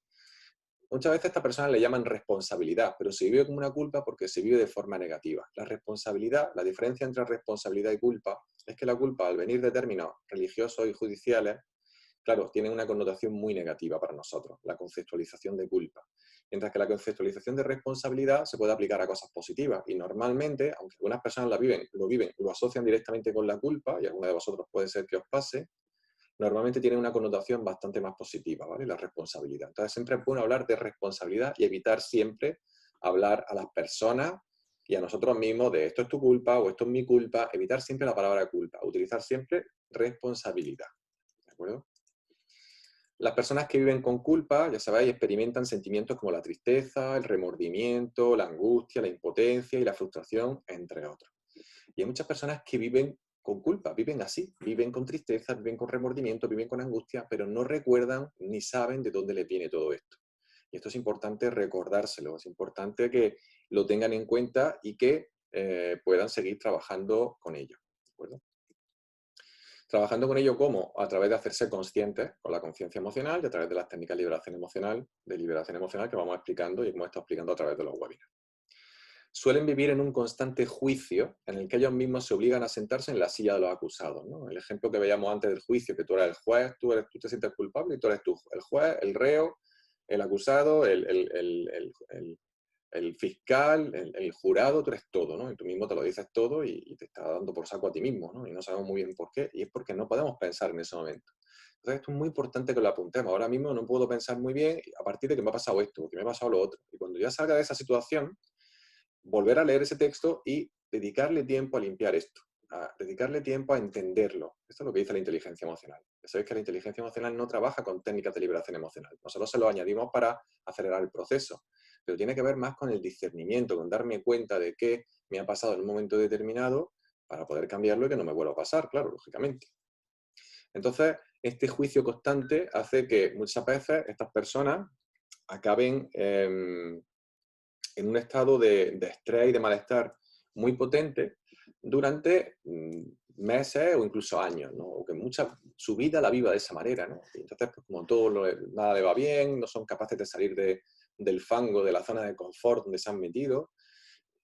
Muchas veces a esta persona le llaman responsabilidad, pero se vive como una culpa porque se vive de forma negativa. La responsabilidad, la diferencia entre responsabilidad y culpa, es que la culpa, al venir de términos religiosos y judiciales, claro, tiene una connotación muy negativa para nosotros, la conceptualización de culpa. Mientras que la conceptualización de responsabilidad se puede aplicar a cosas positivas y normalmente, aunque algunas personas lo asocian directamente con la culpa, y a alguna de vosotros puede ser que os pase, normalmente tiene una connotación bastante más positiva, ¿vale? La responsabilidad. Entonces siempre es bueno hablar de responsabilidad y evitar siempre hablar a las personas y a nosotros mismos de esto es tu culpa o esto es mi culpa, evitar siempre la palabra culpa, utilizar siempre responsabilidad, ¿de acuerdo? Las personas que viven con culpa, ya sabéis, experimentan sentimientos como la tristeza, el remordimiento, la angustia, la impotencia y la frustración, entre otros. Y hay muchas personas que viven con culpa, viven así, viven con tristeza, viven con remordimiento, viven con angustia, pero no recuerdan ni saben de dónde les viene todo esto. Y esto es importante recordárselo, es importante que lo tengan en cuenta y que puedan seguir trabajando con ello. ¿De acuerdo? Trabajando con ello, ¿cómo? A través de hacerse conscientes con la conciencia emocional y a través de las técnicas de liberación emocional que vamos explicando y hemos estado explicando a través de los webinars. Suelen vivir en un constante juicio en el que ellos mismos se obligan a sentarse en la silla de los acusados, ¿no? El ejemplo que veíamos antes del juicio, que tú eres el juez, tú te sientes culpable y tú eres el juez, el reo, el acusado, el fiscal, el jurado, tú eres todo, ¿no? Y tú mismo te lo dices todo y te está dando por saco a ti mismo, ¿no? Y no sabemos muy bien por qué, y es porque no podemos pensar en ese momento. Entonces esto es muy importante que lo apuntemos. Ahora mismo no puedo pensar muy bien a partir de que me ha pasado esto, que me ha pasado lo otro. Y cuando ya salga de esa situación, volver a leer ese texto y dedicarle tiempo a limpiar esto, a dedicarle tiempo a entenderlo. Esto es lo que dice la inteligencia emocional. Ya sabéis que la inteligencia emocional no trabaja con técnicas de liberación emocional. Nosotros se lo añadimos para acelerar el proceso, pero tiene que ver más con el discernimiento, con darme cuenta de qué me ha pasado en un momento determinado para poder cambiarlo y que no me vuelva a pasar, claro, lógicamente. Entonces, este juicio constante hace que muchas veces estas personas acaben en un estado de estrés y de malestar muy potente durante meses o incluso años, ¿no? O que su vida la viva de esa manera, ¿no? Y entonces, pues, como nada le va bien, no son capaces de salir del fango, de la zona de confort donde se han metido,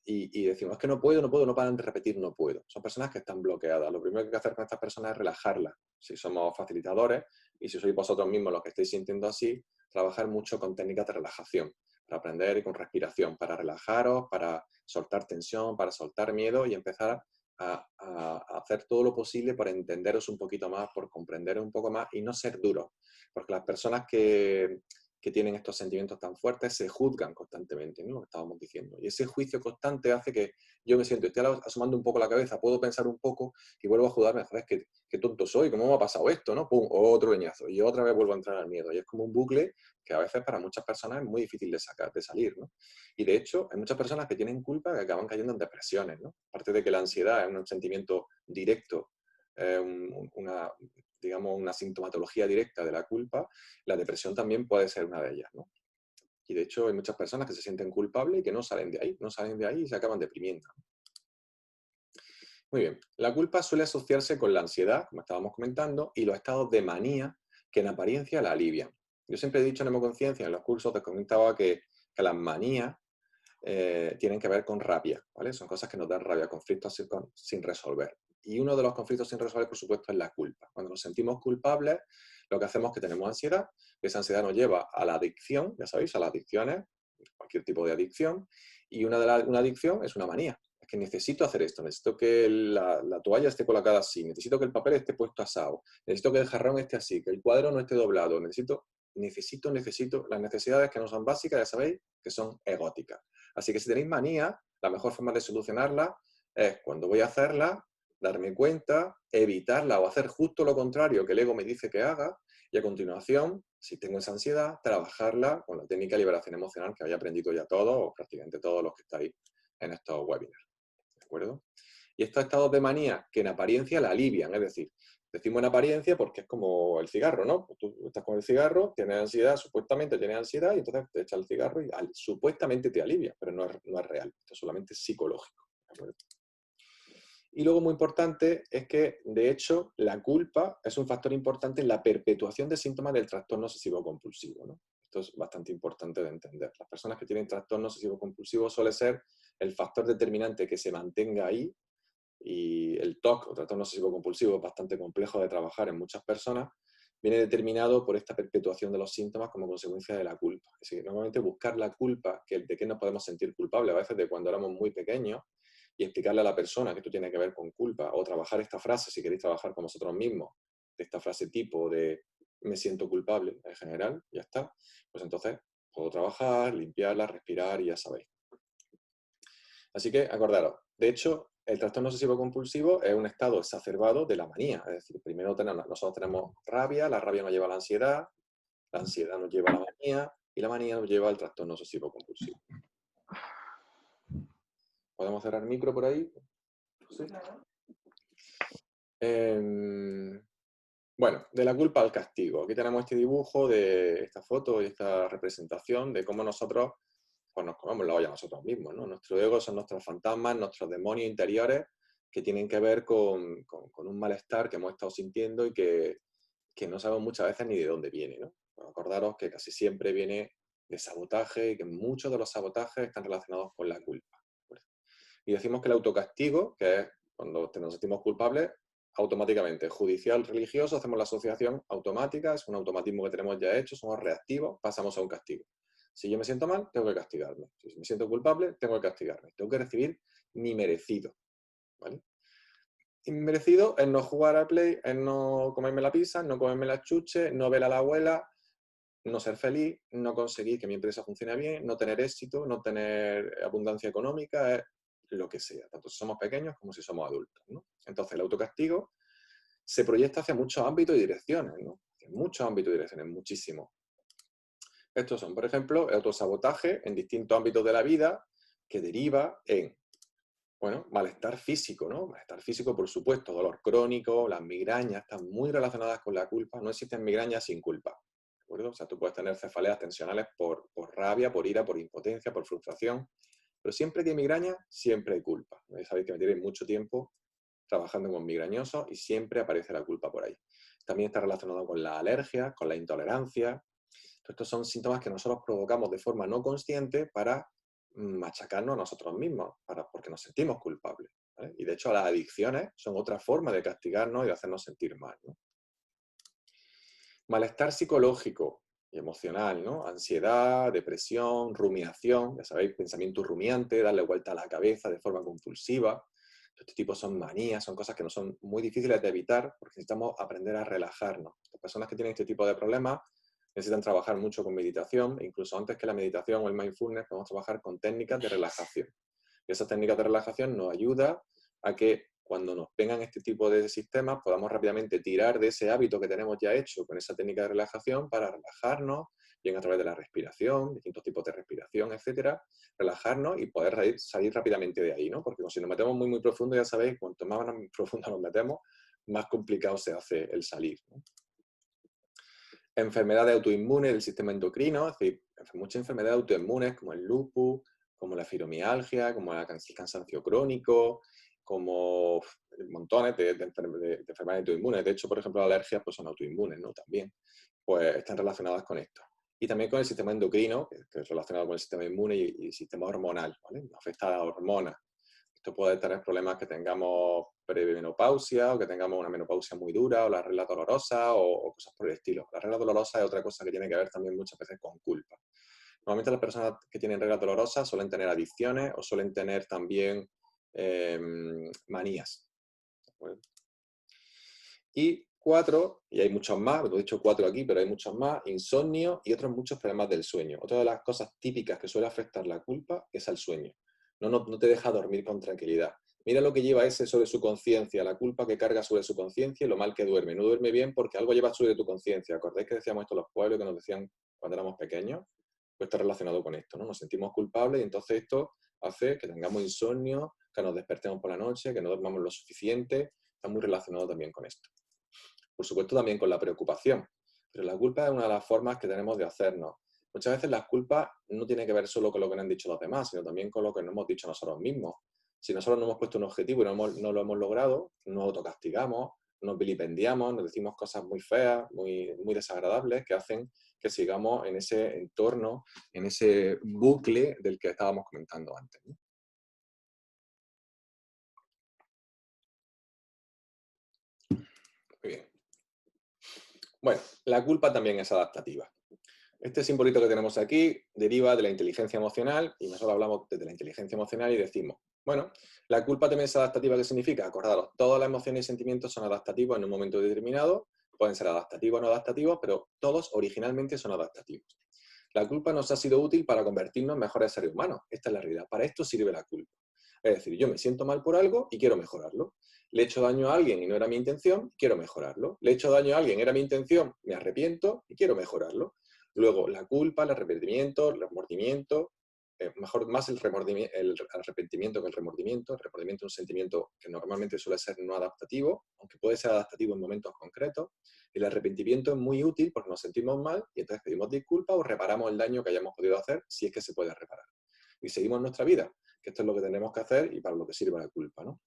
y decimos, es que no puedo, no paran de repetir, no puedo. Son personas que están bloqueadas. Lo primero que hay que hacer con estas personas es relajarlas. Si somos facilitadores y si sois vosotros mismos los que estáis sintiendo así, trabajar mucho con técnicas de relajación, para aprender y con respiración, para relajaros, para soltar tensión, para soltar miedo y empezar a hacer todo lo posible por entenderos un poquito más, por comprenderos un poco más y no ser duros. Porque las personas que tienen estos sentimientos tan fuertes se juzgan constantemente, ¿no? Lo que estábamos diciendo. Y ese juicio constante hace que yo me siento, estoy asomando un poco la cabeza, puedo pensar un poco y vuelvo a jugarme, joder, qué tonto soy, ¿cómo me ha pasado esto? ¿No? Pum, otro leñazo. Y otra vez vuelvo a entrar al miedo. Y es como un bucle que a veces para muchas personas es muy difícil de salir, ¿no? Y de hecho, hay muchas personas que tienen culpa que acaban cayendo en depresiones, ¿no? Aparte de que la ansiedad es un sentimiento directo, una, digamos, una sintomatología directa de la culpa, la depresión también puede ser una de ellas, ¿no? Y de hecho hay muchas personas que se sienten culpables y que no salen de ahí, no salen de ahí y se acaban deprimiendo. Muy bien, la culpa suele asociarse con la ansiedad, como estábamos comentando, y los estados de manía que en apariencia la alivian. Yo siempre he dicho en Hemoconciencia, en los cursos te comentaba que las manías tienen que ver con rabia, ¿vale? Son cosas que nos dan rabia, conflictos sin resolver. Y uno de los conflictos sin resolver, por supuesto, es la culpa. Cuando nos sentimos culpables, lo que hacemos es que tenemos ansiedad, esa ansiedad nos lleva a la adicción, ya sabéis, a las adicciones, cualquier tipo de adicción, y una adicción es una manía. Es que necesito hacer esto, necesito que la toalla esté colocada así, necesito que el papel esté puesto asado, necesito que el jarrón esté así, que el cuadro no esté doblado, necesito. Las necesidades que no son básicas, ya sabéis, que son egóticas. Así que si tenéis manía, la mejor forma de solucionarla es cuando voy a hacerla, darme cuenta, evitarla o hacer justo lo contrario que el ego me dice que haga y a continuación, si tengo esa ansiedad, trabajarla con la técnica de liberación emocional que habéis aprendido ya todos o prácticamente todos los que estáis en estos webinars. ¿De acuerdo? Y estos estados de manía que en apariencia la alivian, es decir, decimos en apariencia porque es como el cigarro, ¿no? Pues tú estás con el cigarro, tienes ansiedad, supuestamente tienes ansiedad, y entonces te echas el cigarro y supuestamente te alivia, pero no es real, esto es solamente psicológico. ¿De acuerdo? Y luego muy importante es que, de hecho, la culpa es un factor importante en la perpetuación de síntomas del trastorno obsesivo-compulsivo, ¿no? Esto es bastante importante de entender. Las personas que tienen trastorno obsesivo-compulsivo suele ser el factor determinante que se mantenga ahí, y el TOC, o trastorno obsesivo-compulsivo, es bastante complejo de trabajar en muchas personas, viene determinado por esta perpetuación de los síntomas como consecuencia de la culpa. Es decir, normalmente buscar la culpa, de qué nos podemos sentir culpables, a veces de cuando éramos muy pequeños, y explicarle a la persona que esto tiene que ver con culpa, o trabajar esta frase, si queréis trabajar con vosotros mismos, de esta frase tipo de me siento culpable en general, ya está, pues entonces puedo trabajar, limpiarla, respirar y ya sabéis. Así que acordaros, de hecho, el trastorno obsesivo-compulsivo es un estado exacerbado de la manía. Es decir, primero nosotros tenemos rabia, la rabia nos lleva a la ansiedad nos lleva a la manía y la manía nos lleva al trastorno obsesivo-compulsivo. ¿Podemos cerrar el micro por ahí? ¿Sí? Bueno, de la culpa al castigo. Aquí tenemos este dibujo de esta foto y esta representación de cómo nosotros pues nos comemos la olla nosotros mismos, ¿no? Nuestro ego son nuestros fantasmas, nuestros demonios interiores que tienen que ver con un malestar que hemos estado sintiendo y que no sabemos muchas veces ni de dónde viene, ¿no? Pues acordaros que casi siempre viene de sabotaje y que muchos de los sabotajes están relacionados con la culpa. Y decimos que el autocastigo, que es cuando nos sentimos culpables, automáticamente, judicial, religioso, hacemos la asociación automática, es un automatismo que tenemos ya hecho, somos reactivos, pasamos a un castigo. Si yo me siento mal, tengo que castigarme. Si me siento culpable, tengo que castigarme. Tengo que recibir mi merecido, ¿vale? Y mi merecido es no jugar al Play, es no comerme la pizza, no comerme las chuches, no ver a la abuela, no ser feliz, no conseguir que mi empresa funcione bien, no tener éxito, no tener abundancia económica, es lo que sea, tanto si somos pequeños como si somos adultos, ¿no? Entonces el autocastigo se proyecta hacia muchos ámbitos y direcciones, ¿no? En muchos ámbitos y direcciones, muchísimo. Estos son, por ejemplo, el autosabotaje en distintos ámbitos de la vida que deriva en, bueno, malestar físico, ¿no? Malestar físico, por supuesto, dolor crónico, las migrañas están muy relacionadas con la culpa. No existen migrañas sin culpa, ¿de acuerdo? O sea, tú puedes tener cefaleas tensionales por rabia, por ira, por impotencia, por frustración, pero siempre que hay migraña, siempre hay culpa. Sabéis que me tiene mucho tiempo trabajando con migrañosos y siempre aparece la culpa por ahí. También está relacionado con la alergia, con la intolerancia. Estos son síntomas que nosotros provocamos de forma no consciente para machacarnos a nosotros mismos, porque nos sentimos culpables, ¿vale? Y de hecho las adicciones son otra forma de castigarnos y de hacernos sentir mal, ¿no? Malestar psicológico y emocional, ¿no? Ansiedad, depresión, rumiación, ya sabéis, pensamiento rumiante, darle vuelta a la cabeza de forma compulsiva. Este tipo son manías, son cosas que no son muy difíciles de evitar porque necesitamos aprender a relajarnos. Las personas que tienen este tipo de problemas necesitan trabajar mucho con meditación, e incluso antes que la meditación o el mindfulness podemos trabajar con técnicas de relajación. Y esas técnicas de relajación nos ayudan a que cuando nos vengan este tipo de sistemas podamos rápidamente tirar de ese hábito que tenemos ya hecho con esa técnica de relajación para relajarnos, bien a través de la respiración, distintos tipos de respiración, etcétera, relajarnos y poder salir rápidamente de ahí, ¿no? Porque si nos metemos muy, muy profundo, ya sabéis, cuanto más profundo nos metemos, más complicado se hace el salir, ¿no? Enfermedades autoinmunes del sistema endocrino, es decir, muchas enfermedades autoinmunes como el lupus, como la fibromialgia, como el cansancio crónico, como montones de enfermedades autoinmunes. De hecho, por ejemplo, las alergias pues, son autoinmunes, ¿no? También, pues están relacionadas con esto. Y también con el sistema endocrino, que es relacionado con el sistema inmune y el sistema hormonal, ¿vale? Afecta a la hormona. Esto puede tener problemas que tengamos premenopausia o que tengamos una menopausia muy dura o la regla dolorosa o cosas por el estilo. La regla dolorosa es otra cosa que tiene que ver también muchas veces con culpa. Normalmente las personas que tienen reglas dolorosas suelen tener adicciones o suelen tener también manías. Y 4, y hay muchos más, lo he dicho 4 aquí, pero hay muchos más, insomnio y otros muchos problemas del sueño. Otra de las cosas típicas que suele afectar la culpa es al sueño. No te deja dormir con tranquilidad. Mira lo que lleva ese sobre su conciencia, la culpa que carga sobre su conciencia y lo mal que duerme. No duerme bien porque algo lleva sobre tu conciencia. ¿Acordáis que decíamos esto en los pueblos que nos decían cuando éramos pequeños? Pues está relacionado con esto, ¿no? Nos sentimos culpables y entonces esto hace que tengamos insomnio, que nos despertemos por la noche, que no dormamos lo suficiente. Está muy relacionado también con esto. Por supuesto también con la preocupación, pero la culpa es una de las formas que tenemos de hacernos. Muchas veces las culpas no tienen que ver solo con lo que nos han dicho los demás, sino también con lo que nos hemos dicho nosotros mismos. Si nosotros no hemos puesto un objetivo y no lo hemos logrado, nos autocastigamos, nos vilipendiamos, nos decimos cosas muy feas, muy desagradables, que hacen que sigamos en ese entorno, en ese bucle del que estábamos comentando antes, ¿no? Muy bien. Bueno, la culpa también es adaptativa. Este simbolito que tenemos aquí deriva de la inteligencia emocional y nosotros hablamos desde la inteligencia emocional y decimos, bueno, la culpa también es adaptativa. ¿Qué significa? Acordaros, todas las emociones y sentimientos son adaptativos en un momento determinado, pueden ser adaptativos o no adaptativos, pero todos originalmente son adaptativos. La culpa nos ha sido útil para convertirnos en mejores seres humanos. Esta es la realidad. Para esto sirve la culpa. Es decir, yo me siento mal por algo y quiero mejorarlo. Le he hecho daño a alguien y no era mi intención, quiero mejorarlo. Le he hecho daño a alguien, era mi intención, me arrepiento y quiero mejorarlo. Luego, la culpa, el arrepentimiento, mejor más el arrepentimiento que el remordimiento. El remordimiento es un sentimiento que normalmente suele ser no adaptativo, aunque puede ser adaptativo en momentos concretos. El arrepentimiento es muy útil porque nos sentimos mal y entonces pedimos disculpas o reparamos el daño que hayamos podido hacer si es que se puede reparar. Y seguimos nuestra vida, que esto es lo que tenemos que hacer y para lo que sirve la culpa, ¿no?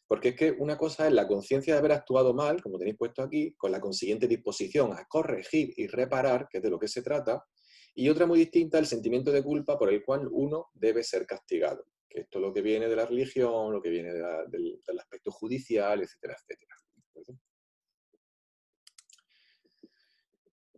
Porque es que una cosa es la conciencia de haber actuado mal, como tenéis puesto aquí, con la consiguiente disposición a corregir y reparar, que es de lo que se trata, y otra muy distinta, el sentimiento de culpa por el cual uno debe ser castigado. Que esto es lo que viene de la religión, lo que viene del aspecto judicial, etcétera, etcétera.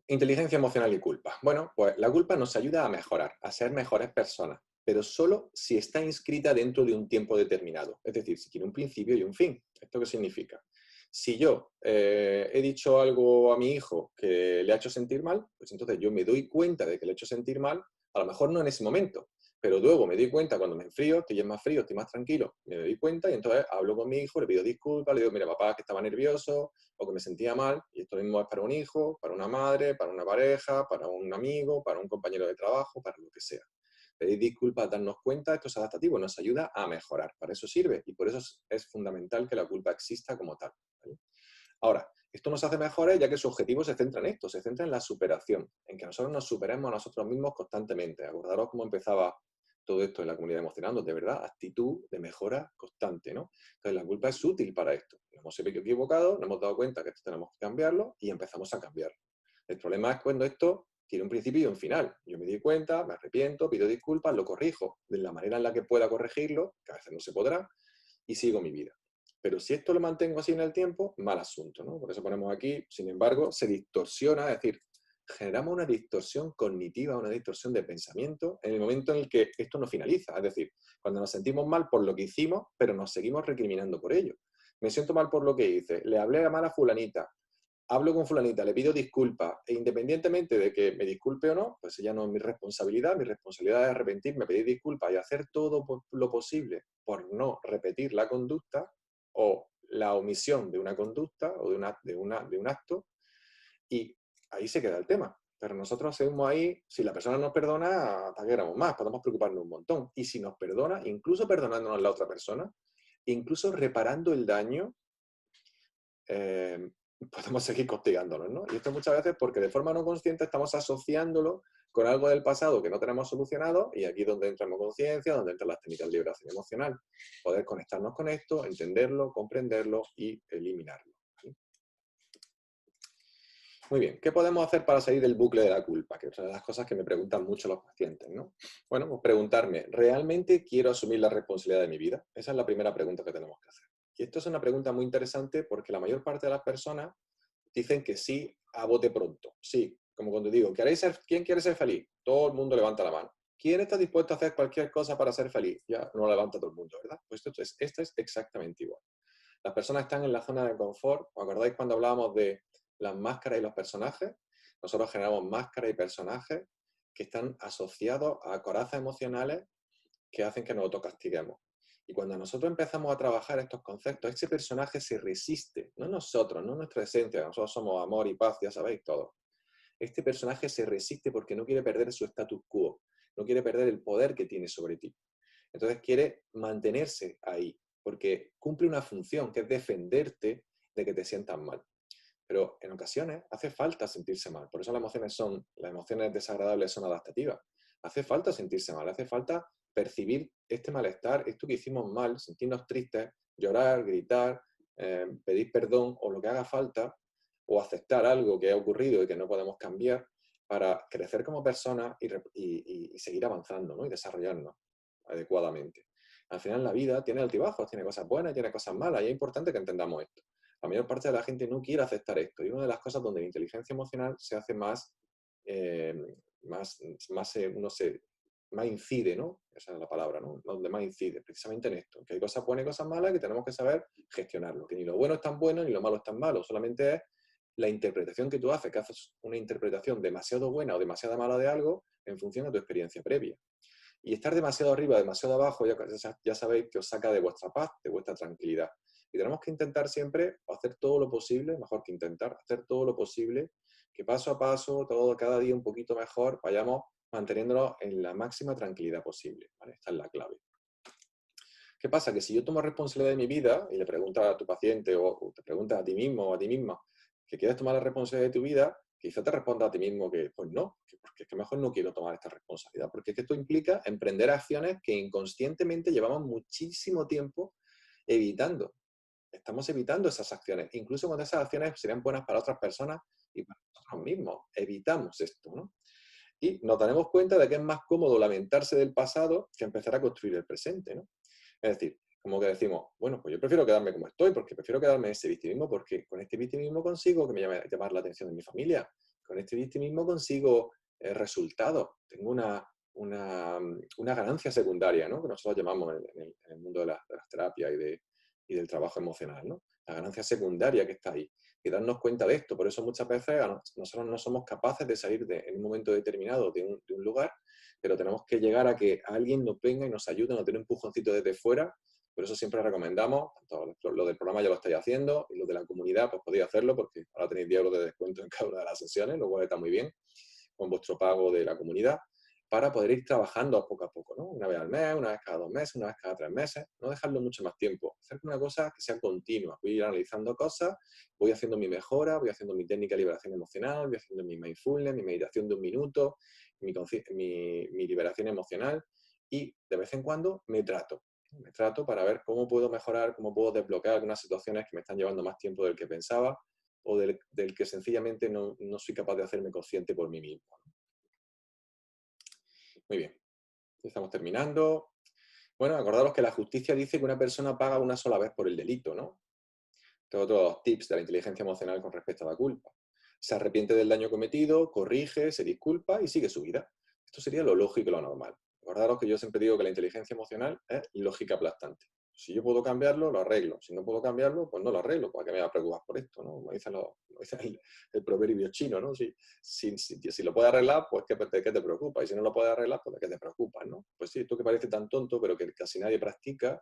Inteligencia emocional y culpa. Bueno, pues la culpa nos ayuda a mejorar, a ser mejores personas, pero solo si está inscrita dentro de un tiempo determinado. Es decir, si tiene un principio y un fin. ¿Esto qué significa? Si yo he dicho algo a mi hijo que le ha hecho sentir mal, pues entonces yo me doy cuenta de que le he hecho sentir mal, a lo mejor no en ese momento, pero luego me doy cuenta cuando me enfrío, estoy más frío, estoy más tranquilo, me doy cuenta y entonces hablo con mi hijo, le pido disculpas, le digo, mira, papá, que estaba nervioso o que me sentía mal, y esto mismo es para un hijo, para una madre, para una pareja, para un amigo, para un compañero de trabajo, para lo que sea. Pedir disculpas, darnos cuenta, esto es adaptativo, nos ayuda a mejorar, para eso sirve y por eso es fundamental que la culpa exista como tal, ¿vale? Ahora, esto nos hace mejores ya que su objetivo se centra en esto, se centra en la superación, en que nosotros nos superemos a nosotros mismos constantemente. Acordaros cómo empezaba todo esto en la comunidad emocionando, de verdad, actitud de mejora constante, ¿no? Entonces la culpa es útil para esto. Nos hemos equivocado, nos hemos dado cuenta que esto tenemos que cambiarlo y empezamos a cambiarlo. El problema es cuando esto tiene un principio y un final. Yo me di cuenta, me arrepiento, pido disculpas, lo corrijo de la manera en la que pueda corregirlo, que a veces no se podrá, y sigo mi vida. Pero si esto lo mantengo así en el tiempo, mal asunto, ¿no? Por eso ponemos aquí, sin embargo, se distorsiona, es decir, generamos una distorsión cognitiva, una distorsión de pensamiento en el momento en el que esto no finaliza. Es decir, cuando nos sentimos mal por lo que hicimos, pero nos seguimos recriminando por ello. Me siento mal por lo que hice, le hablé a mal a fulanita, hablo con fulanita, le pido disculpas, e independientemente de que me disculpe o no, pues ya no es mi responsabilidad es arrepentirme, pedir disculpas y hacer todo lo posible por no repetir la conducta o la omisión de una conducta o de un acto, y ahí se queda el tema. Pero nosotros seguimos ahí, si la persona nos perdona, ¿para qué éramos más? Podemos preocuparnos un montón. Y si nos perdona, incluso perdonándonos a la otra persona, incluso reparando el daño, eh, podemos seguir castigándonos, ¿no? Y esto muchas veces porque de forma no consciente estamos asociándolo con algo del pasado que no tenemos solucionado, y aquí es donde entramos conciencia, donde entran las técnicas de liberación emocional. Poder conectarnos con esto, entenderlo, comprenderlo y eliminarlo. ¿Sí? Muy bien, ¿qué podemos hacer para salir del bucle de la culpa? Que es otra de las cosas que me preguntan mucho los pacientes, ¿no? Bueno, pues preguntarme, ¿realmente quiero asumir la responsabilidad de mi vida? Esa es la primera pregunta que tenemos que hacer. Y esto es una pregunta muy interesante porque la mayor parte de las personas dicen que sí a bote pronto. Sí, como cuando digo, ¿quién quiere ser feliz? Todo el mundo levanta la mano. ¿Quién está dispuesto a hacer cualquier cosa para ser feliz? Ya no levanta todo el mundo, ¿verdad? Pues esto es exactamente igual. Las personas están en la zona de confort. ¿Os acordáis cuando hablábamos de las máscaras y los personajes? Nosotros generamos máscaras y personajes que están asociados a corazas emocionales que hacen que nos autocastiguemos. Y cuando nosotros empezamos a trabajar estos conceptos, ese personaje se resiste, no nosotros, no nuestra esencia, nosotros somos amor y paz, ya sabéis todo. Este personaje se resiste porque no quiere perder su status quo, no quiere perder el poder que tiene sobre ti. Entonces quiere mantenerse ahí, porque cumple una función, que es defenderte de que te sientas mal. Pero en ocasiones hace falta sentirse mal. Por eso las emociones desagradables son adaptativas. Hace falta sentirse mal, hace falta percibir este malestar, esto que hicimos mal, sentirnos tristes, llorar, gritar, pedir perdón o lo que haga falta, o aceptar algo que ha ocurrido y que no podemos cambiar para crecer como personas y seguir avanzando, ¿no? Y desarrollarnos adecuadamente. Al final la vida tiene altibajos, tiene cosas buenas, tiene cosas malas y es importante que entendamos esto. La mayor parte de la gente no quiere aceptar esto y una de las cosas donde la inteligencia emocional se hace eh, más incide, ¿no? Esa es la palabra, ¿no? Donde más incide, precisamente en esto, que hay cosas buenas y cosas malas que tenemos que saber gestionarlo, que ni lo bueno es tan bueno ni lo malo es tan malo, solamente es la interpretación que tú haces, que haces una interpretación demasiado buena o demasiado mala de algo en función de tu experiencia previa. Y estar demasiado arriba, demasiado abajo, ya sabéis que os saca de vuestra paz, de vuestra tranquilidad. Y tenemos que intentar siempre hacer todo lo posible, mejor que intentar, hacer todo lo posible, que paso a paso, cada día un poquito mejor, vayamos manteniéndonos en la máxima tranquilidad posible, ¿vale? Esta es la clave. ¿Qué pasa? Que si yo tomo responsabilidad de mi vida y le preguntas a tu paciente o te preguntas a ti mismo o a ti misma que quieres tomar la responsabilidad de tu vida, quizá te responda a ti mismo que pues no, porque es que mejor no quiero tomar esta responsabilidad, porque es que esto implica emprender acciones que inconscientemente llevamos muchísimo tiempo evitando. Estamos evitando esas acciones, incluso cuando esas acciones serían buenas para otras personas y para nosotros mismos. Evitamos esto, ¿no? Y nos daremos cuenta de que es más cómodo lamentarse del pasado que empezar a construir el presente, ¿no? Es decir, como que decimos, bueno, pues yo prefiero quedarme como estoy, porque prefiero quedarme en ese victimismo, porque con este victimismo consigo que me llamar la atención de mi familia, con este victimismo consigo resultados, tengo una ganancia secundaria, ¿no? Que nosotros llamamos en el mundo de las terapias y del trabajo emocional, ¿no? La ganancia secundaria que está ahí. Y darnos cuenta de esto. Por eso muchas veces nosotros no somos capaces de salir en un momento determinado de un lugar, pero tenemos que llegar a que alguien nos venga y nos ayude, nos dé un empujoncito desde fuera. Por eso siempre recomendamos, tanto lo del programa ya lo estáis haciendo, y lo de la comunidad, pues podéis hacerlo, porque ahora tenéis 10 euros de descuento en cada una de las sesiones, lo cual está muy bien, con vuestro pago de la comunidad, para poder ir trabajando poco a poco, ¿no? Una vez al mes, una vez cada 2 meses, una vez cada 3 meses, no dejarlo mucho más tiempo, hacer una cosa que sea continua, voy a ir analizando cosas, voy haciendo mi mejora, voy haciendo mi técnica de liberación emocional, voy haciendo mi mindfulness, mi meditación de 1 minuto, mi liberación emocional y de vez en cuando me trato para ver cómo puedo mejorar, cómo puedo desbloquear algunas situaciones que me están llevando más tiempo del que pensaba o del que sencillamente no soy capaz de hacerme consciente por mí mismo. Muy bien, estamos terminando. Bueno, acordaros que la justicia dice que una persona paga una sola vez por el delito, ¿no? Este es otro de los tips de la inteligencia emocional con respecto a la culpa. Se arrepiente del daño cometido, corrige, se disculpa y sigue su vida. Esto sería lo lógico y lo normal. Acordaros que yo siempre digo que la inteligencia emocional es lógica aplastante. Si yo puedo cambiarlo, lo arreglo. Si no puedo cambiarlo, pues no lo arreglo. ¿Para qué me voy a preocupar por esto? ¿No? Como dice el proverbio chino, ¿no? Si lo puedes arreglar, pues ¿de qué te preocupa? Y si no lo puedes arreglar, pues ¿de qué te preocupas? ¿No? Pues sí, esto que parece tan tonto, pero que casi nadie practica,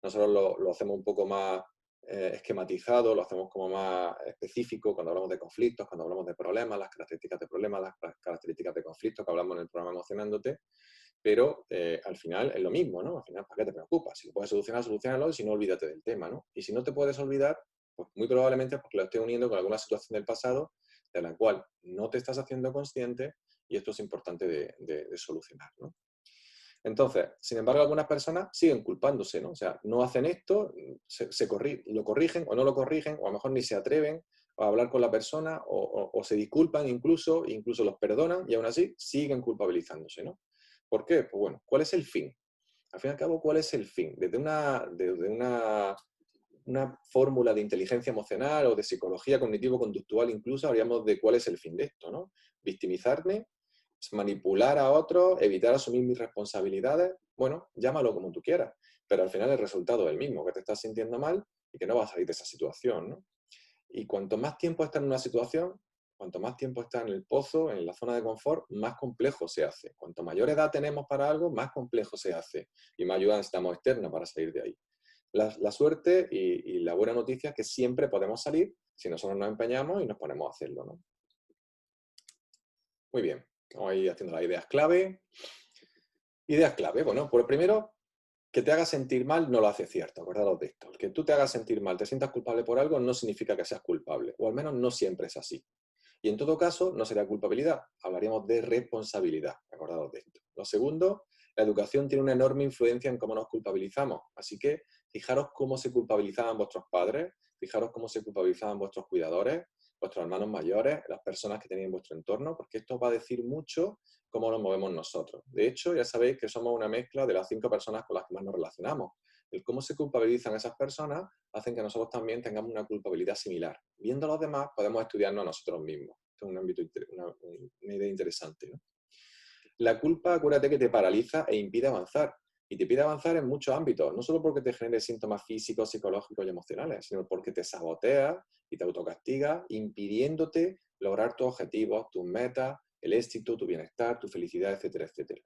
nosotros lo hacemos un poco más esquematizado, lo hacemos como más específico cuando hablamos de conflictos, cuando hablamos de problemas, las características de problemas, las características de conflictos que hablamos en el programa Emocionándote, pero al final es lo mismo, ¿no? Al final, ¿para qué te preocupas? Si lo puedes solucionar, solucionalo y si no, olvídate del tema, ¿no? Y si no te puedes olvidar, pues muy probablemente es porque lo estés uniendo con alguna situación del pasado de la cual no te estás haciendo consciente y esto es importante de solucionar, ¿no? Entonces, sin embargo, algunas personas siguen culpándose, ¿no? O sea, no hacen esto, lo corrigen o no lo corrigen, o a lo mejor ni se atreven a hablar con la persona, o se disculpan incluso los perdonan, y aún así siguen culpabilizándose, ¿no? ¿Por qué? Pues bueno, ¿cuál es el fin? Al fin y al cabo, ¿cuál es el fin? Desde una fórmula de inteligencia emocional o de psicología cognitivo-conductual incluso, habríamos de cuál es el fin de esto, ¿no? Victimizarme, manipular a otros, evitar asumir mis responsabilidades, bueno, llámalo como tú quieras, pero al final el resultado es el mismo, que te estás sintiendo mal y que no vas a salir de esa situación, ¿no? Y cuanto más tiempo estás en una situación, cuanto más tiempo estás en el pozo, en la zona de confort, más complejo se hace. Cuanto mayor edad tenemos para algo, más complejo se hace y más ayuda necesitamos externa para salir de ahí. La suerte y la buena noticia es que siempre podemos salir si nosotros nos empeñamos y nos ponemos a hacerlo, ¿no? Muy bien, vamos a ir haciendo las ideas clave. Ideas clave, bueno, por primero, que te haga sentir mal no lo hace cierto, acordaros de esto. El que tú te hagas sentir mal, te sientas culpable por algo, no significa que seas culpable, o al menos no siempre es así. Y en todo caso, no sería culpabilidad, hablaríamos de responsabilidad, acordaros de esto. Lo segundo La educación tiene una enorme influencia en cómo nos culpabilizamos. Así que fijaros cómo se culpabilizaban vuestros padres, fijaros cómo se culpabilizaban vuestros cuidadores, vuestros hermanos mayores, las personas que tenéis en vuestro entorno, porque esto va a decir mucho cómo nos movemos nosotros. De hecho, ya sabéis que somos una mezcla de las 5 personas con las que más nos relacionamos. El cómo se culpabilizan esas personas hacen que nosotros también tengamos una culpabilidad similar. Viendo a los demás, podemos estudiarnos a nosotros mismos. Esto es un ámbito, una idea interesante, ¿no? La culpa, acuérdate que te paraliza e impide avanzar. Y te impide avanzar en muchos ámbitos, no solo porque te genere síntomas físicos, psicológicos y emocionales, sino porque te sabotea y te autocastiga, impidiéndote lograr tus objetivos, tus metas, el éxito, tu bienestar, tu felicidad, etcétera, etcétera.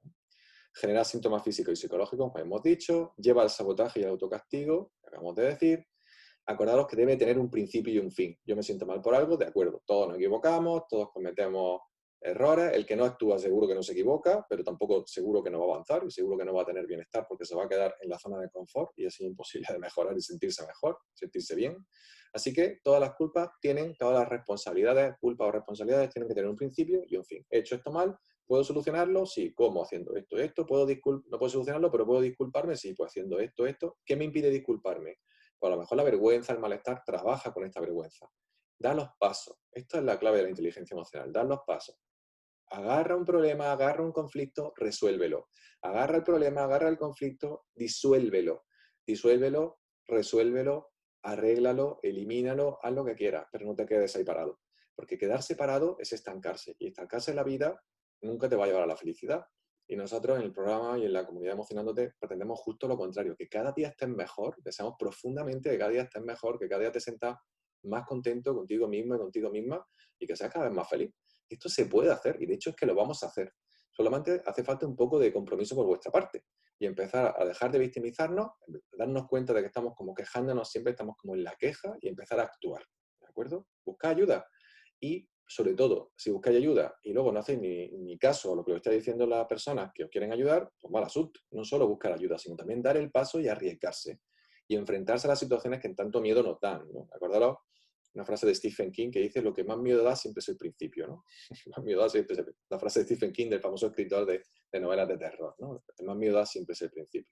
Genera síntomas físicos y psicológicos, como hemos dicho, lleva al sabotaje y al autocastigo, que acabamos de decir. Acordaros que debe tener un principio y un fin. Yo me siento mal por algo, de acuerdo, todos nos equivocamos, todos cometemos errores, el que no actúa seguro que no se equivoca, pero tampoco seguro que no va a avanzar y seguro que no va a tener bienestar porque se va a quedar en la zona de confort y es imposible de mejorar y sentirse mejor, sentirse bien. Así que todas las culpas tienen, todas las responsabilidades, culpas o responsabilidades tienen que tener un principio y un fin. He hecho esto mal, ¿puedo solucionarlo? Sí. ¿Cómo? Haciendo esto, esto. No puedo solucionarlo, pero ¿puedo disculparme? Sí, pues haciendo esto, esto. ¿Qué me impide disculparme? Pues a lo mejor la vergüenza, el malestar, trabaja con esta vergüenza. Da los pasos. Esto es la clave de la inteligencia emocional. Da los pasos. Agarra un problema, agarra un conflicto, resuélvelo. Agarra el problema, agarra el conflicto, disuélvelo. Disuélvelo, resuélvelo, arréglalo, elimínalo, haz lo que quieras, pero no te quedes ahí parado. Porque quedarse parado es estancarse. Y estancarse en la vida nunca te va a llevar a la felicidad. Y nosotros en el programa y en la comunidad Emocionándote pretendemos justo lo contrario, que cada día estés mejor, deseamos profundamente que cada día estés mejor, que cada día te sientas más contento contigo mismo y contigo misma y que seas cada vez más feliz. Esto se puede hacer y de hecho es que lo vamos a hacer. Solamente hace falta un poco de compromiso por vuestra parte y empezar a dejar de victimizarnos, darnos cuenta de que estamos como quejándonos, siempre estamos como en la queja y empezar a actuar. ¿De acuerdo? Buscar ayuda y sobre todo, si buscáis ayuda y luego no hacéis ni caso a lo que os está diciendo las personas que os quieren ayudar, pues mal asunto. No solo buscar ayuda, sino también dar el paso y arriesgarse y enfrentarse a las situaciones que en tanto miedo nos dan, ¿no? Acordaros una frase de Stephen King que dice: lo que más miedo da siempre es el principio, ¿no? Más miedo da siempre es la frase de Stephen King, del famoso escritor de novelas de terror, ¿no? Lo que más miedo da siempre es el principio.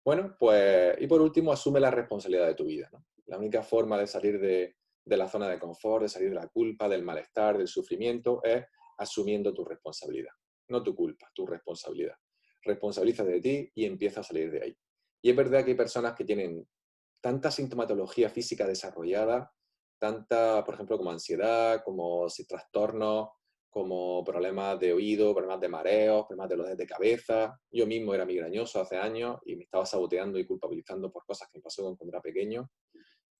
Bueno, pues, y por último, asume la responsabilidad de tu vida, ¿no? La única forma de salir de la zona de confort, de salir de la culpa, del malestar, del sufrimiento, es asumiendo tu responsabilidad. No tu culpa, tu responsabilidad. Responsabilízate de ti y empieza a salir de ahí. Y es verdad que hay personas que tienen tanta sintomatología física desarrollada, tanta, por ejemplo, como ansiedad, como trastornos, como problemas de oído, problemas de mareos, problemas de dolores de cabeza. Yo mismo era migrañoso hace años y me estaba saboteando y culpabilizando por cosas que me pasó cuando era pequeño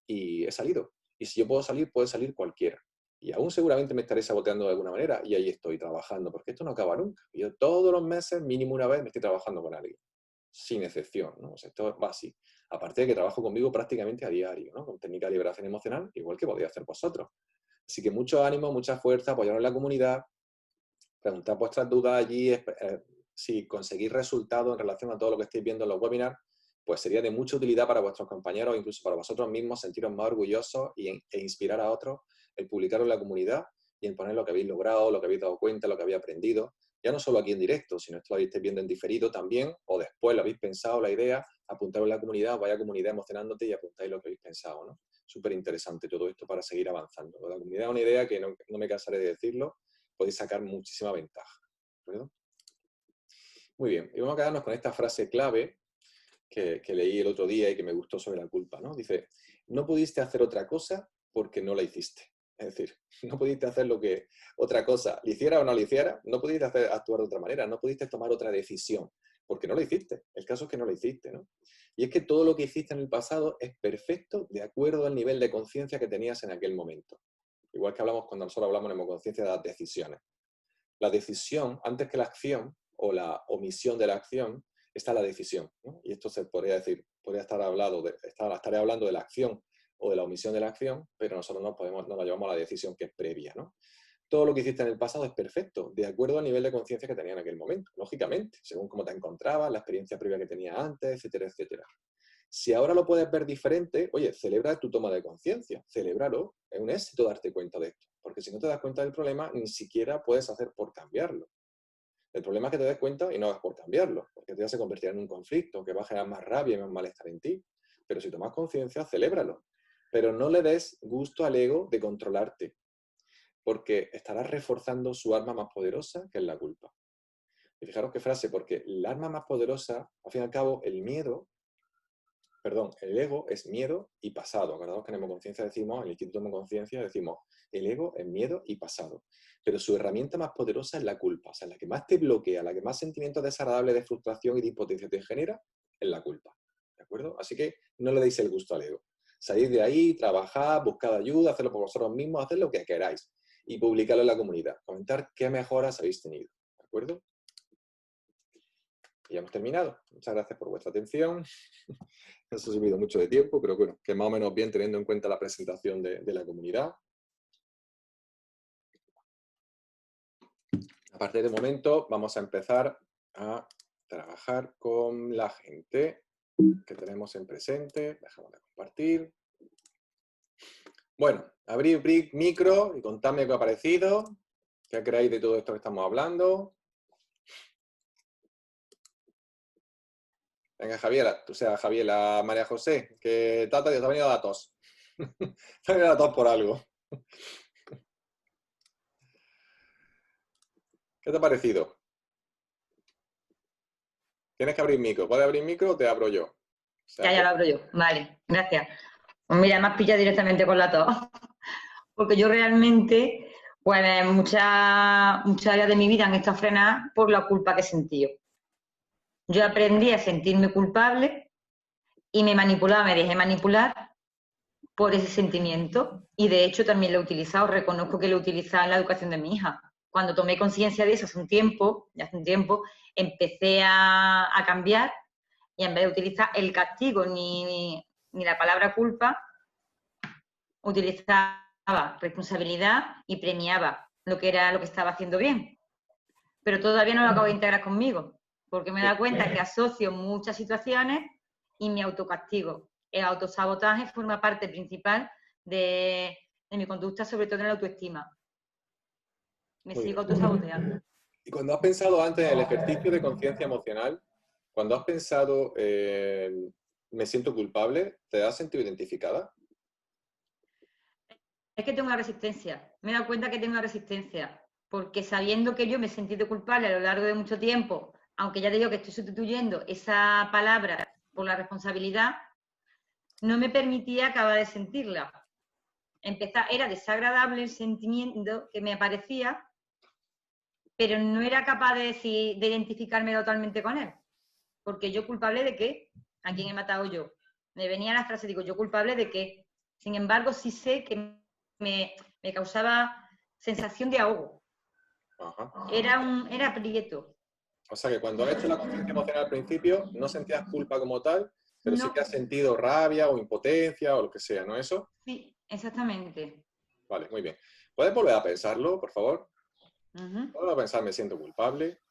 y he salido. Y si yo puedo salir, puede salir cualquiera. Y aún seguramente me estaré saboteando de alguna manera y ahí estoy trabajando, porque esto no acaba nunca. Yo todos los meses, mínimo una vez, me estoy trabajando con alguien, sin excepción, ¿no? O sea, esto va así. Aparte de que trabajo conmigo prácticamente a diario, ¿no? Con técnica de liberación emocional, igual que podéis hacer vosotros. Así que mucho ánimo, mucha fuerza, apoyaros en la comunidad, preguntad vuestras dudas allí, si conseguís resultados en relación a todo lo que estáis viendo en los webinars, pues sería de mucha utilidad para vuestros compañeros, incluso para vosotros mismos, sentiros más orgullosos e inspirar a otros el publicarlo en la comunidad y en poner lo que habéis logrado, lo que habéis dado cuenta, lo que habéis aprendido. Ya no solo aquí en directo, sino esto lo estáis viendo en diferido también, o después lo habéis pensado, la idea, apuntaros en la comunidad, vaya comunidad Emocionándote y apuntáis lo que habéis pensado, ¿no? Súper interesante todo esto para seguir avanzando. La comunidad es una idea que no me cansaré de decirlo, podéis sacar muchísima ventaja. ¿De acuerdo? Muy bien, y vamos a quedarnos con esta frase clave que leí el otro día y que me gustó sobre la culpa, ¿no? Dice: no pudiste hacer otra cosa porque no la hiciste. Es decir, no pudiste hacer lo que otra cosa, le hiciera o no le hiciera, no pudiste actuar de otra manera, no pudiste tomar otra decisión, porque no lo hiciste. El caso es que no lo hiciste, ¿no? Y es que todo lo que hiciste en el pasado es perfecto de acuerdo al nivel de conciencia que tenías en aquel momento. Igual que hablamos cuando nosotros hablamos en conciencia de las decisiones. La decisión, antes que la acción o la omisión de la acción, está la decisión, ¿no? Y esto se podría decir, estaré hablando de la acción o de la omisión de la acción, pero nosotros no la llevamos a la decisión que es previa, ¿no? Todo lo que hiciste en el pasado es perfecto, de acuerdo al nivel de conciencia que tenías en aquel momento, lógicamente, según cómo te encontrabas, la experiencia previa que tenías antes, etcétera, etcétera. Si ahora lo puedes ver diferente, oye, celebra tu toma de conciencia, celébralo. Es un éxito darte cuenta de esto, porque si no te das cuenta del problema, ni siquiera puedes hacer por cambiarlo. El problema es que te des cuenta y no hagas por cambiarlo, porque te vas a convertir en un conflicto que va a generar más rabia y más malestar en ti. Pero si tomas conciencia, celébralo. Pero no le des gusto al ego de controlarte, porque estarás reforzando su arma más poderosa, que es la culpa. Y fijaros qué frase, porque el arma más poderosa, al fin y al cabo, el ego es miedo y pasado. Acordaos que en Hemoconciencia decimos, en el Instituto de Hemoconciencia decimos, el ego es miedo y pasado. Pero su herramienta más poderosa es la culpa. O sea, la que más te bloquea, la que más sentimientos desagradables de frustración y de impotencia te genera, es la culpa. ¿De acuerdo? Así que no le deis el gusto al ego. Salid de ahí, trabajad, buscad ayuda, hacedlo por vosotros mismos, haced lo que queráis. Y publicarlo en la comunidad. Comentar qué mejoras habéis tenido. ¿De acuerdo? Y ya hemos terminado. Muchas gracias por vuestra atención. Nos ha subido mucho de tiempo, pero bueno, que más o menos bien teniendo en cuenta la presentación de la comunidad. A partir de momento vamos a empezar a trabajar con la gente que tenemos en presente. Dejamos de compartir. Bueno, abrid micro y contadme qué ha parecido. ¿Qué creéis de todo esto que estamos hablando? Venga, Javiera, Javiera, María José, que Tata ya te ha venido datos. Te ha venido datos por algo. ¿Qué te ha parecido? Tienes que abrir micro. ¿Puedes abrir micro o te abro yo? O sea,
Ya lo abro yo. Vale, gracias. Pues mira, me has pillado directamente con la tos. Porque yo realmente, pues muchas áreas de mi vida han estado frenadas por la culpa que he sentido. Yo aprendí a sentirme culpable y me dejé manipular por ese sentimiento. Y de hecho también lo he utilizado, reconozco que lo he utilizado en la educación de mi hija. Cuando tomé conciencia de eso hace un tiempo, empecé a cambiar y en vez de utilizar el castigo ni la palabra culpa, utilizaba responsabilidad y premiaba lo que estaba haciendo bien. Pero todavía no lo acabo de integrar conmigo, porque me he dado cuenta que asocio muchas situaciones y me autocastigo. El autosabotaje forma parte principal de mi conducta, sobre todo en la autoestima. Me sigo autosaboteando.
Y cuando has pensado antes en el ejercicio de conciencia emocional, cuando has pensado me siento culpable, ¿te has sentido identificada?
Es que tengo una resistencia. Me he dado cuenta que tengo una resistencia. Porque sabiendo que yo me he sentido culpable a lo largo de mucho tiempo, aunque ya te digo que estoy sustituyendo esa palabra por la responsabilidad, no me permitía acabar de sentirla. Era desagradable el sentimiento que me aparecía, pero no era capaz de identificarme totalmente con él. Porque yo culpable de qué, ¿a quién he matado yo? Me venía la frase, digo, ¿yo culpable de qué? Sin embargo, sí sé que me causaba sensación de ahogo.
Ajá.
Era prieto.
O sea que cuando has hecho la conciencia emocional al principio, no sentías culpa como tal, pero sí
No,
que has sentido rabia o impotencia o lo que sea, ¿no es eso?
sí, exactamente.
Vale, muy bien. ¿Puedes volver a pensarlo, por favor?
Uh-huh.
Vuelvo a pensar, me siento culpable.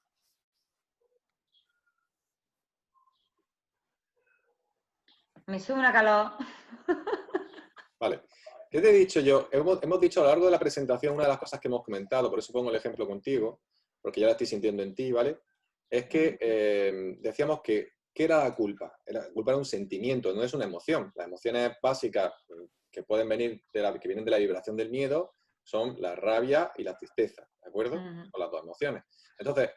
Me sube una calor.
Vale. ¿Qué te he dicho yo? Hemos dicho a lo largo de la presentación una de las cosas que hemos comentado, por eso pongo el ejemplo contigo, porque ya la estoy sintiendo en ti, ¿vale? Es que decíamos que ¿qué era la culpa? La culpa era un sentimiento, no es una emoción. Las emociones básicas que pueden venir que vienen de la vibración del miedo son la rabia y la tristeza, ¿de acuerdo?
Uh-huh.
Son las dos emociones. Entonces,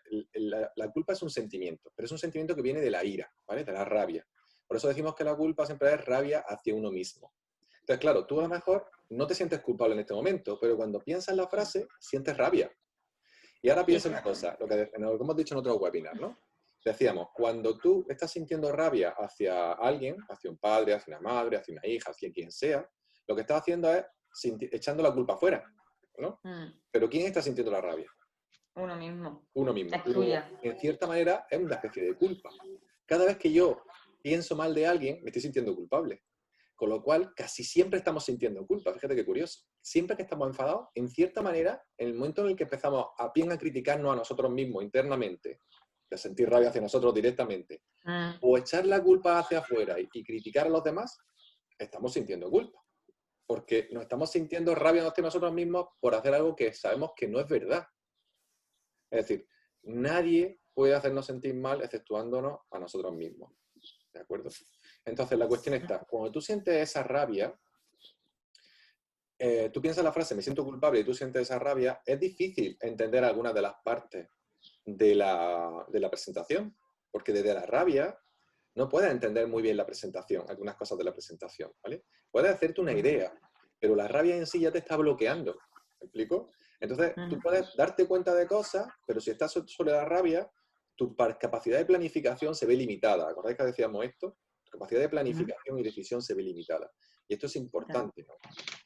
la culpa es un sentimiento, pero es un sentimiento que viene de la ira, ¿vale? De la rabia. Por eso decimos que la culpa siempre es rabia hacia uno mismo. Entonces, claro, tú a lo mejor no te sientes culpable en este momento, pero cuando piensas la frase, sientes rabia. Y ahora piensa una cosa, lo que hemos dicho en otro webinar, ¿no? Decíamos, cuando tú estás sintiendo rabia hacia alguien, hacia un padre, hacia una madre, hacia una hija, hacia quien sea, lo que estás haciendo es echando la culpa afuera, ¿no? Pero ¿quién está sintiendo la rabia?
Uno mismo.
Uno mismo.
Es tuya.
En cierta manera, es una especie de culpa. Cada vez que yo pienso mal de alguien, me estoy sintiendo culpable. Con lo cual, casi siempre estamos sintiendo culpa. Fíjate qué curioso. Siempre que estamos enfadados, en cierta manera, en el momento en el que empezamos a criticarnos a nosotros mismos internamente, a sentir rabia hacia nosotros directamente, o echar la culpa hacia afuera y criticar a los demás, estamos sintiendo culpa. Porque nos estamos sintiendo rabia hacia nosotros mismos por hacer algo que sabemos que no es verdad. Es decir, Nadie puede hacernos sentir mal exceptuándonos a nosotros mismos. ¿De acuerdo? Entonces, la cuestión está, cuando tú sientes esa rabia, tú piensas la frase, me siento culpable, y tú sientes esa rabia, es difícil entender algunas de las partes de la presentación, porque desde la rabia no puedes entender muy bien la presentación, algunas cosas de la presentación, ¿vale? Puedes hacerte una idea, pero la rabia en sí ya te está bloqueando, ¿me explico? Entonces, tú puedes darte cuenta de cosas, pero si estás sobre la rabia, tu capacidad de planificación se ve limitada. ¿Acordáis que decíamos esto? Tu capacidad de planificación y decisión se ve limitada. Y esto es importante, ¿no?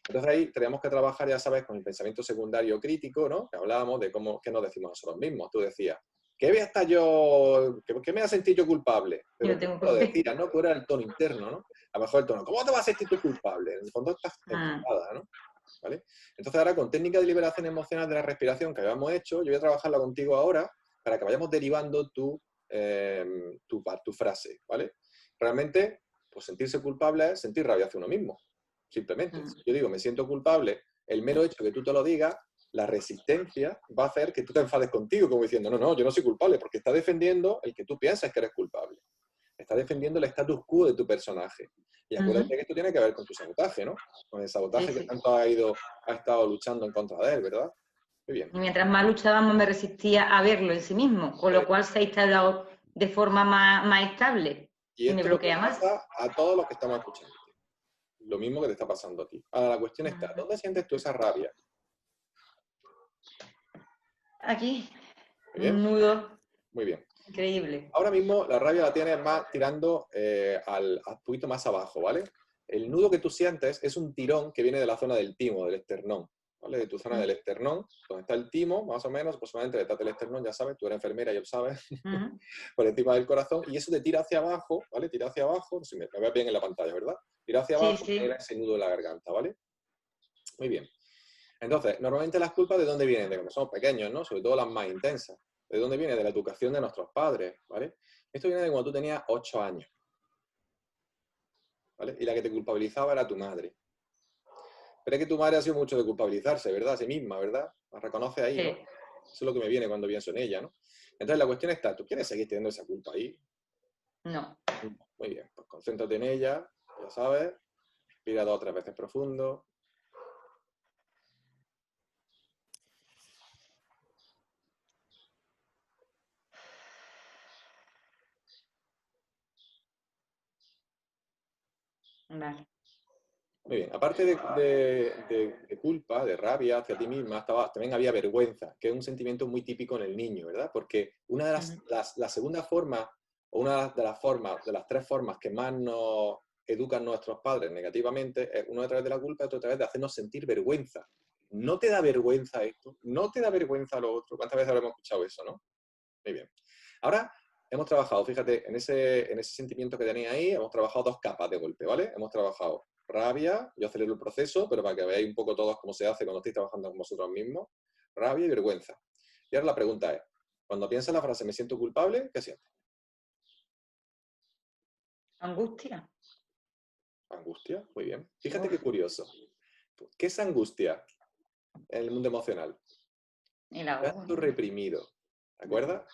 Entonces ahí tenemos que trabajar, ya sabes, con el pensamiento secundario crítico, ¿no? Que hablábamos de qué nos decimos nosotros mismos. Tú decías, ¿qué voy a estar yo, qué me voy a sentir yo culpable? Pero
Yo
tú
tengo
lo
que...
decías, ¿no? Tú eras el tono interno, ¿no? A lo mejor el tono, ¿cómo te vas a sentir tú culpable? En el fondo estás enfadada, ¿no? ¿Vale? Entonces ahora con técnica de liberación emocional de la respiración que habíamos hecho, yo voy a trabajarla contigo ahora para que vayamos derivando tu frase, ¿vale? Realmente, pues sentirse culpable es sentir rabia hacia uno mismo. Simplemente. Si yo digo, me siento culpable, el mero hecho de que tú te lo digas, la resistencia va a hacer que tú te enfades contigo, como diciendo, no, no, yo no soy culpable, porque está defendiendo el que tú piensas que eres culpable. Está defendiendo el status quo de tu personaje. Y acuérdate que esto tiene que ver con tu sabotaje, ¿no? Con el sabotaje que tanto ha estado luchando en contra de él, ¿verdad? Muy bien.
Y mientras más luchábamos, me resistía a verlo en sí mismo, con lo cual se ha instalado de forma más estable
Y
y me
esto es lo que
bloquea
nos
más.
pasa a todos los que estamos escuchando. Lo mismo que te está pasando a ti. Ahora la cuestión está, ¿dónde sientes tú esa rabia?
Aquí,
¿Muy bien?
un nudo
Muy bien.
increíble.
Ahora mismo la rabia la tienes más tirando al poquito más abajo, ¿vale? El nudo que tú sientes es un tirón que viene de la zona del timo, del esternón, ¿vale? De tu zona del esternón, donde está el timo, más o menos, aproximadamente detrás del esternón, ya sabes, tú eres enfermera, ya lo sabes, por encima del corazón, y eso te tira hacia abajo, ¿vale? Tira hacia abajo, no sé si me ves bien en la pantalla, ¿verdad? Tira hacia
Sí,
abajo y
sí.
genera ese nudo en la garganta, ¿vale? Muy bien. Entonces, normalmente las culpas, ¿de dónde vienen? De cuando somos pequeños, ¿no? Sobre todo las más intensas. ¿De dónde viene? De la educación de nuestros padres, ¿vale? Esto viene de cuando tú tenías 8 años, ¿vale? Y la que te culpabilizaba era tu madre. Pero es que tu madre ha sido mucho de culpabilizarse, ¿verdad? A sí misma, ¿verdad? La reconoce ahí, ¿no?
Sí.
Eso es lo que me viene cuando pienso en ella, ¿no? Entonces la cuestión está, ¿tú quieres seguir teniendo esa culpa ahí?
No.
Muy bien, pues concéntrate en ella, ya sabes, respira 2 o 3 veces profundo.
Vale.
Muy bien, aparte de culpa, de rabia hacia ti misma, también había vergüenza, que es un sentimiento muy típico en el niño, ¿verdad? Porque una de la segunda forma, o una de las formas, de las 3 formas que más nos educan nuestros padres negativamente, es uno a través de la culpa y otro a través de hacernos sentir vergüenza. ¿No te da vergüenza esto? ¿No te da vergüenza lo otro? ¿Cuántas veces habremos escuchado eso, no? Muy bien. Ahora hemos trabajado, fíjate, en ese sentimiento que tenía ahí, hemos trabajado 2 capas de golpe, ¿vale? Hemos trabajado rabia, yo acelero el proceso, pero para que veáis un poco todos cómo se hace cuando estáis trabajando con vosotros mismos, rabia y vergüenza. Y ahora la pregunta es, cuando piensas la frase me siento culpable, ¿qué sientes?
Angustia.
Angustia, muy bien. Fíjate qué curioso. ¿Qué es angustia en el mundo emocional?
El ahogo,
Tanto
¿no?
reprimido, ¿de acuerdo?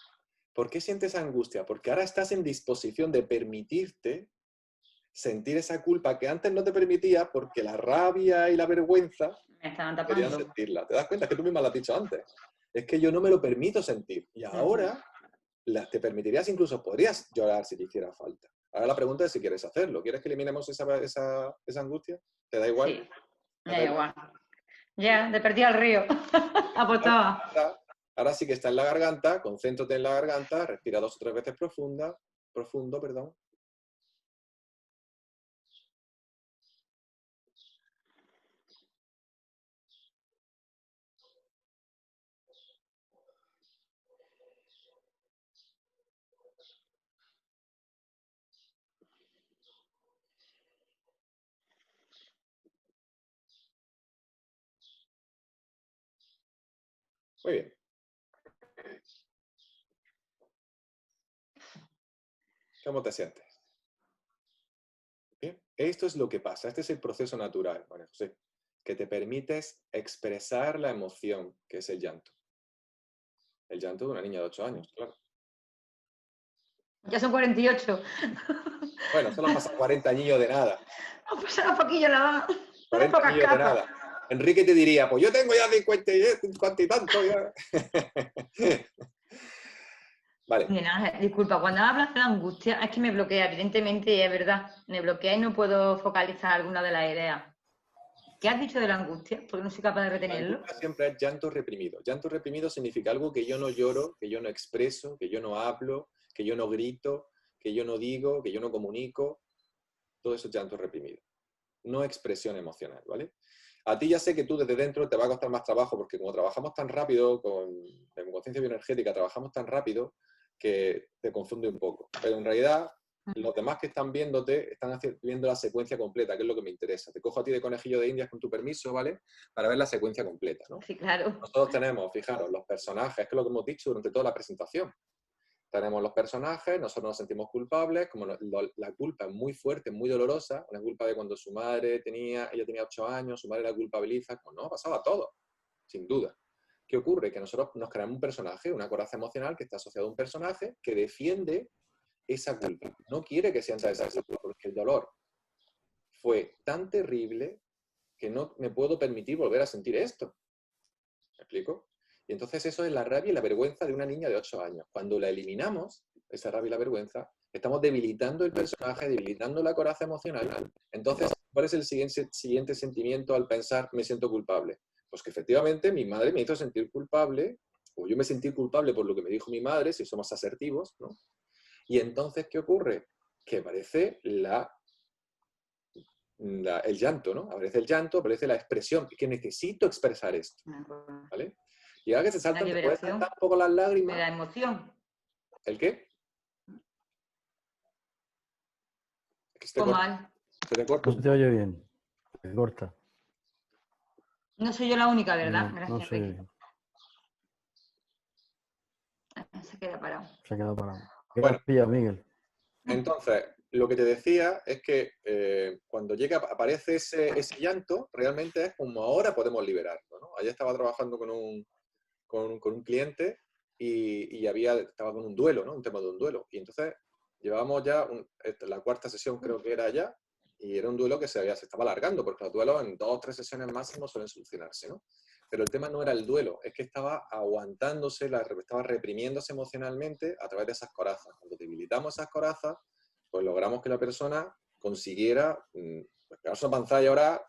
¿Por qué sientes angustia? Porque ahora estás en disposición de permitirte sentir esa culpa que antes no te permitía porque la rabia y la vergüenza
Me estaban
querían
tapando.
sentirla. ¿Te das cuenta? Es que tú misma lo has dicho antes. Es que yo no me lo permito sentir. Y ahora te permitirías, incluso podrías llorar si te hiciera falta. Ahora la pregunta es si quieres hacerlo. ¿Quieres que eliminemos esa angustia? ¿Te da igual?
Sí, me da igual. Ya, de perdí al río. Apostaba.
Ahora sí que está en la garganta, concéntrate en la garganta, respira 2 o 3 veces profundo, perdón. Muy bien. ¿Cómo te sientes? ¿Bien? Esto es lo que pasa, este es el proceso natural, María José, que te permites expresar la emoción que es el llanto. El llanto de una niña de 8 años, claro.
Ya son 48.
Bueno, solo han pasado 40 años de nada.
Han pasado un poquillo nada más. Unas
40
pocas
años de
capas.
nada. Enrique te diría, pues yo tengo ya 50 y tanto. Ya. Vale.
Bien, Ángel, disculpa, cuando hablas de la angustia, es que me bloquea, evidentemente, y es verdad. Me bloquea y no puedo focalizar alguna de las ideas. ¿Qué has dicho de la angustia? Porque no soy capaz de
La
retenerlo.
angustia siempre es llanto reprimido. Llanto reprimido significa algo que yo no lloro, que yo no expreso, que yo no hablo, que yo no grito, que yo no digo, que yo no comunico. Todo eso es llanto reprimido. No expresión emocional, ¿vale? A ti ya sé que tú desde dentro te va a costar más trabajo porque como trabajamos tan rápido en conciencia bioenergética, trabajamos tan rápido que te confunde un poco. Pero en realidad los demás que están viéndote están viendo la secuencia completa, que es lo que me interesa. Te cojo a ti de conejillo de indias con tu permiso, ¿vale? Para ver la secuencia completa, ¿no?
Sí, claro.
Nosotros tenemos, fijaros, los personajes, que es lo que hemos dicho durante toda la presentación. Tenemos los personajes, nosotros nos sentimos culpables, como la culpa es muy fuerte, muy dolorosa, la culpa de cuando ella tenía 8 años, su madre la culpabiliza, pues no, pasaba todo, sin duda. ¿Qué ocurre? Que nosotros nos creamos un personaje, una coraza emocional que está asociado a un personaje que defiende esa culpa. No quiere que sienta esa culpa, porque el dolor fue tan terrible que no me puedo permitir volver a sentir esto. ¿Me explico? Y entonces eso es la rabia y la vergüenza de una niña de 8 años. Cuando la eliminamos, esa rabia y la vergüenza, estamos debilitando el personaje, debilitando la coraza emocional. Entonces, ¿cuál es el siguiente sentimiento al pensar me siento culpable? Pues que efectivamente mi madre me hizo sentir culpable, o yo me sentí culpable por lo que me dijo mi madre, si somos asertivos, ¿no? Y entonces, ¿qué ocurre? Que aparece el llanto, ¿no? Aparece el llanto, aparece la expresión, que necesito expresar esto, ¿vale? Y ahora que te puedes saltar un poco las lágrimas.
Me da emoción.
¿El qué? Es que se te
O
corta.
mal.
Se te corta.
No se te oye bien. Se corta.
No soy yo la única, ¿verdad?
No,
Gracias,
no se oye bien.
Se queda parado.
Se ha quedado parado. ¿Qué
Bueno.
has pillado, Miguel?
Entonces, lo que te decía es que cuando aparece ese llanto, realmente es como ahora podemos liberarlo, ¿no? Ayer estaba trabajando con un cliente y estaba con un duelo, ¿no? Un tema de un duelo. Y entonces llevábamos ya la cuarta sesión, creo que era ya, y era un duelo que se estaba alargando, porque los duelos en 2 o 3 sesiones máximo suelen solucionarse, ¿no? Pero el tema no era el duelo, es que estaba aguantándose, estaba reprimiéndose emocionalmente a través de esas corazas. Cuando debilitamos esas corazas, pues logramos que la persona consiguiera pues, pegarse una pantalla ahora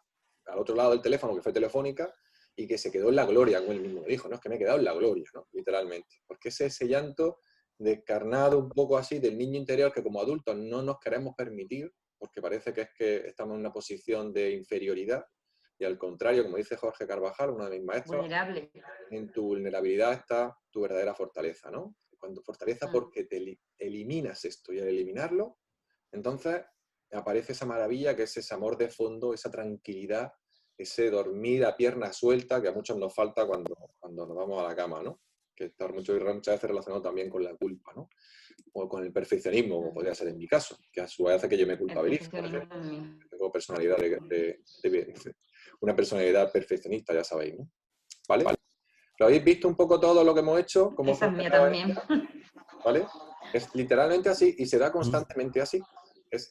al otro lado del teléfono, que fue Telefónica, y que se quedó en la gloria, como él mismo dijo, ¿no? Es que me he quedado en la gloria, ¿no? Literalmente. Porque es ese llanto descarnado un poco así del niño interior que como adultos no nos queremos permitir, porque parece que es que estamos en una posición de inferioridad, y al contrario, como dice Jorge Carvajal, uno de mis maestros,
vulnerable.
En tu vulnerabilidad está tu verdadera fortaleza, ¿no? Cuando fortaleza porque te eliminas esto, y al eliminarlo, entonces aparece esa maravilla que es ese amor de fondo, esa tranquilidad, ese dormir a pierna suelta que a muchos nos falta cuando nos vamos a la cama, ¿no? Que está muchas veces relacionado también con la culpa, ¿no? O con el perfeccionismo, como podría ser en mi caso, que a su vez hace que yo me culpabilizo, por ejemplo. Tengo personalidad una personalidad perfeccionista, ya sabéis, ¿no? ¿Vale? ¿Lo habéis visto un poco todo lo que hemos hecho? ¿Cómo
Esa es mía también.
¿Vale? Es literalmente así y será constantemente así.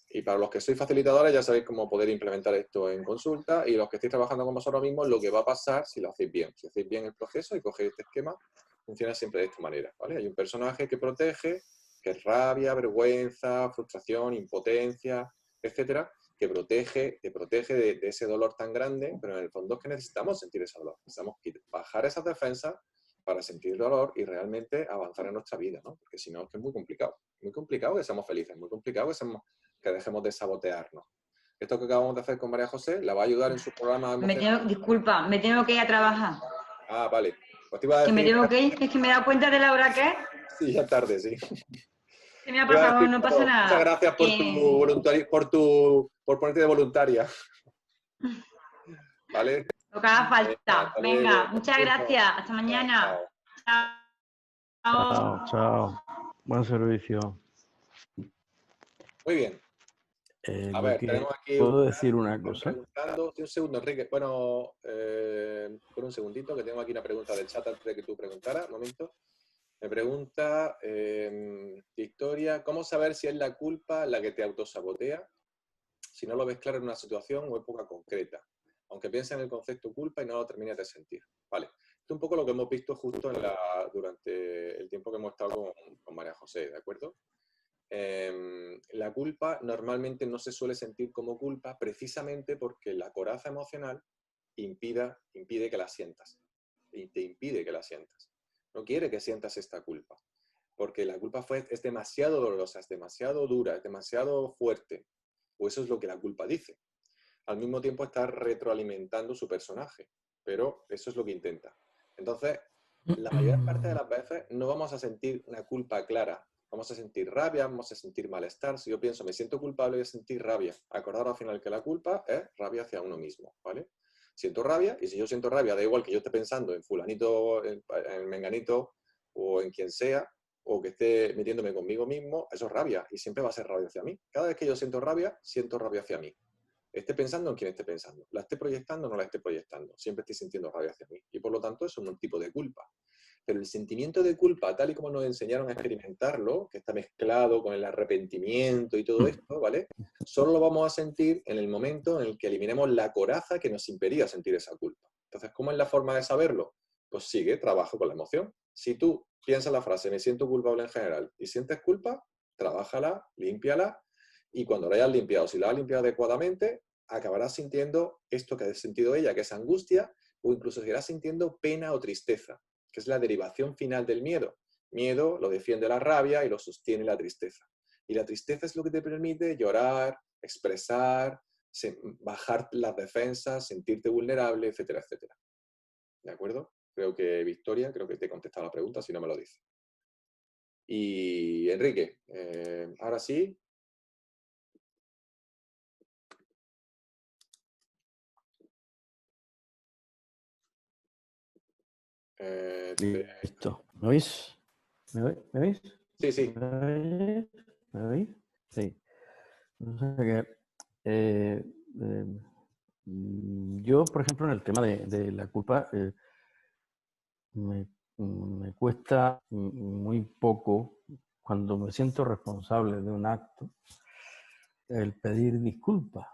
Y para los que sois facilitadores ya sabéis cómo poder implementar esto en consulta, y los que estéis trabajando con vosotros mismos, lo que va a pasar si lo hacéis bien. Si hacéis bien el proceso y cogéis este esquema, funciona siempre de esta manera, ¿vale? Hay un personaje que protege, que es rabia, vergüenza, frustración, impotencia, etcétera, que te protege de ese dolor tan grande, pero en el fondo es que necesitamos sentir ese dolor. Necesitamos bajar esas defensas para sentir dolor y realmente avanzar en nuestra vida, ¿no? Porque si no es que es muy complicado que seamos felices, muy complicado que dejemos de sabotearnos. Esto que acabamos de hacer con María José la va a ayudar en su programa emocional.
Disculpa, me tengo que ir a trabajar.
Ah, vale. Pues te iba a decir...
Que me tengo que ir, es que me he dado cuenta de la hora que es.
Sí, ya tarde, sí.
Se me ha pasado, no pasa nada.
Muchas gracias por ponerte de voluntaria. ¿Vale?
Lo que haga falta. Venga, muchas gracias. Hasta mañana.
Chao, chao. Buen servicio.
Muy bien. A ver, tenemos aquí...
¿Puedo decir una cosa?
Un segundo, Enrique. Bueno, por un segundito, que tengo aquí una pregunta del chat antes de que tú preguntaras. Un momento. Me pregunta Victoria, ¿cómo saber si es la culpa la que te autosabotea si no lo ves claro en una situación o época concreta? Aunque pienses en el concepto culpa y no lo termines de sentir. Vale. Esto es un poco lo que hemos visto justo durante el tiempo que hemos estado con María José, ¿de acuerdo? La culpa normalmente no se suele sentir como culpa precisamente porque la coraza emocional impide que la sientas. Y te impide que la sientas. No quiere que sientas esta culpa. Porque la culpa es demasiado dolorosa, es demasiado dura, es demasiado fuerte. O eso es lo que la culpa dice. Al mismo tiempo está retroalimentando su personaje. Pero eso es lo que intenta. Entonces, la mayor parte de las veces no vamos a sentir una culpa clara. Vamos a sentir rabia, vamos a sentir malestar. Si yo pienso, me siento culpable de sentir rabia. Acordaros al final que la culpa es rabia hacia uno mismo, ¿vale? Siento rabia, y si yo siento rabia, da igual que yo esté pensando en fulanito, en menganito, o en quien sea, o que esté metiéndome conmigo mismo, eso es rabia, y siempre va a ser rabia hacia mí. Cada vez que yo siento rabia hacia mí. Esté pensando en quien esté pensando. La esté proyectando o no la esté proyectando. Siempre estoy sintiendo rabia hacia mí. Y por lo tanto, eso es un tipo de culpa. Pero el sentimiento de culpa, tal y como nos enseñaron a experimentarlo, que está mezclado con el arrepentimiento y todo esto, ¿vale? Solo lo vamos a sentir en el momento en el que eliminemos la coraza que nos impedía sentir esa culpa. Entonces, ¿cómo es la forma de saberlo? Pues sigue, trabajo con la emoción. Si tú piensas la frase, me siento culpable en general, y sientes culpa, trabájala, límpiala, y cuando la hayas limpiado, si la has limpiado adecuadamente, acabarás sintiendo esto que ha sentido ella, que es angustia, o incluso seguirás sintiendo pena o tristeza, que es la derivación final del miedo. Miedo lo defiende la rabia y lo sostiene la tristeza. Y la tristeza es lo que te permite llorar, expresar, bajar las defensas, sentirte vulnerable, etcétera, etcétera. ¿De acuerdo? Creo que Victoria, creo que te he contestado la pregunta, si no me lo dice. Y Enrique, ahora sí.
Listo. ¿Me oís? ¿Me oís?
Sí, sí.
¿Me oís? Sí. O sea que, yo, por ejemplo, en el tema de la culpa, me cuesta muy poco, cuando me siento responsable de un acto, el pedir disculpas.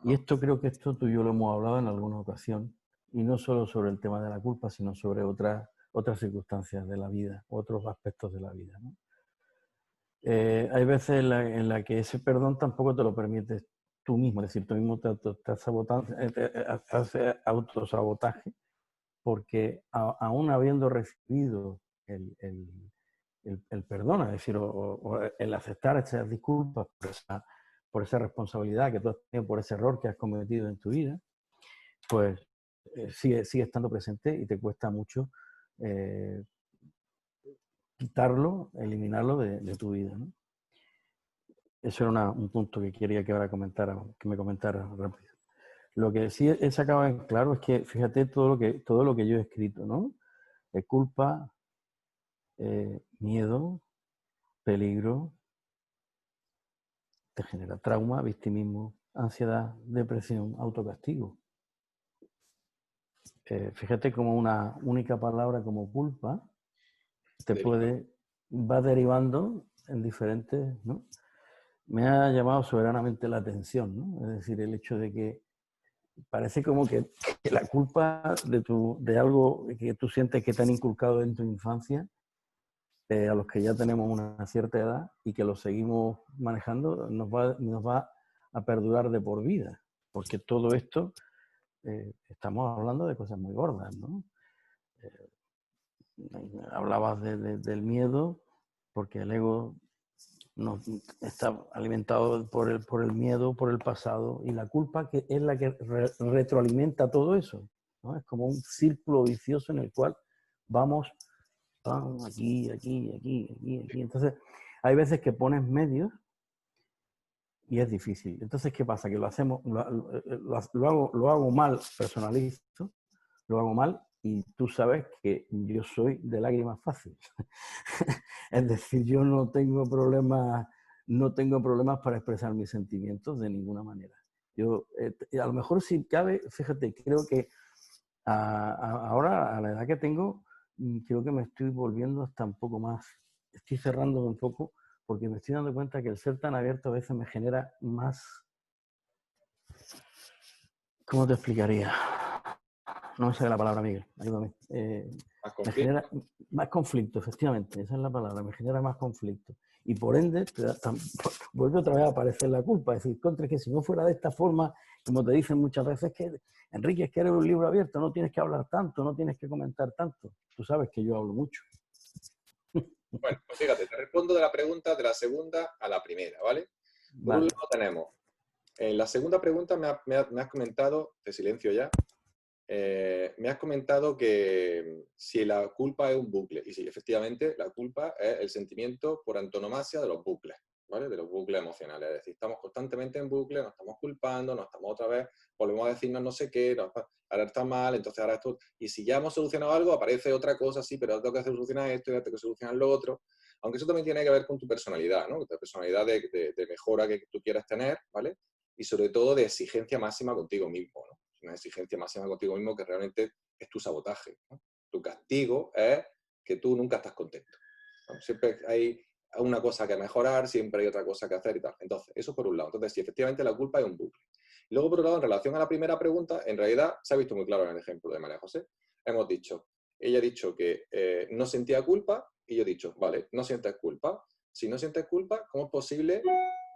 Y esto creo que tú y yo lo hemos hablado en alguna ocasión, y no solo sobre el tema de la culpa, sino sobre otras circunstancias de la vida, otros aspectos de la vida, ¿no? Hay veces en la que ese perdón tampoco te lo permites tú mismo, es decir, tú mismo te haces autosabotaje, porque aún habiendo recibido el perdón, es decir, o el aceptar esas disculpas por esa responsabilidad que tú has tenido, por ese error que has cometido en tu vida, pues sigue estando presente y te cuesta mucho quitarlo, eliminarlo de tu vida, ¿no? Eso era un punto que quería que ahora que me comentara rápido. Lo que sí he sacado en claro es que, fíjate todo lo que yo he escrito, ¿no? Culpa, miedo, peligro, te genera trauma, victimismo, ansiedad, depresión, autocastigo. Fíjate como una única palabra como culpa va derivando en diferentes, ¿no? Me ha llamado soberanamente la atención, ¿no? Es decir, el hecho de que parece como que la culpa de algo que tú sientes que te han inculcado en tu infancia, a los que ya tenemos una cierta edad y que lo seguimos manejando, nos va a perdurar de por vida. Porque todo esto, estamos hablando de cosas muy gordas, ¿no? Hablabas del miedo, porque el ego está alimentado por el miedo, por el pasado, y la culpa que es la que retroalimenta todo eso, ¿no? Es como un círculo vicioso en el cual vamos aquí. Entonces, hay veces que pones medios y es difícil. Entonces, ¿qué pasa? Que lo hago mal, personalizo, lo hago mal, y tú sabes que yo soy de lágrimas fáciles. Es decir, yo no tengo problemas para expresar mis sentimientos de ninguna manera. Yo, a lo mejor si cabe, fíjate, creo que ahora, a la edad que tengo, creo que me estoy volviendo hasta un poco más, estoy cerrándome un poco, porque me estoy dando cuenta que el ser tan abierto a veces me genera más, ¿cómo te explicaría? No me sale la palabra, Miguel, ayúdame. Me genera más conflicto, efectivamente, esa es la palabra, me genera más conflicto. Y por ende, vuelve otra vez a aparecer la culpa. Es decir, contra que si no fuera de esta forma, como te dicen muchas veces, que Enrique, es que eres un libro abierto, no tienes que hablar tanto, no tienes que comentar tanto. Tú sabes que yo hablo mucho.
Bueno, pues fíjate, te respondo de la pregunta de la segunda a la primera, ¿vale? Por un lado tenemos, en la segunda pregunta me has comentado, te silencio ya, me has comentado que si la culpa es un bucle, y sí, efectivamente, la culpa es el sentimiento por antonomasia de los bucles, ¿vale? De los bucles emocionales, es decir, estamos constantemente en bucle, nos estamos culpando, nos estamos otra vez, volvemos a decirnos no sé qué, ahora está mal, entonces ahora esto, y si ya hemos solucionado algo, aparece otra cosa, sí, pero tengo que solucionar esto y tengo que solucionar lo otro, aunque eso también tiene que ver con tu personalidad, ¿no? Tu personalidad de mejora que tú quieras tener, ¿vale? Y sobre todo de exigencia máxima contigo mismo, ¿no? Una exigencia máxima contigo mismo que realmente es tu sabotaje, ¿no? Tu castigo es que tú nunca estás contento, ¿no? Siempre hay una cosa que mejorar, siempre hay otra cosa que hacer y tal. Entonces, eso por un lado. Entonces, sí, efectivamente la culpa es un bucle. Y luego, por otro lado, en relación a la primera pregunta, en realidad se ha visto muy claro en el ejemplo de María José. Hemos dicho, ella ha dicho que no sentía culpa y yo he dicho, vale, no sientes culpa. Si no sientes culpa, ¿cómo es posible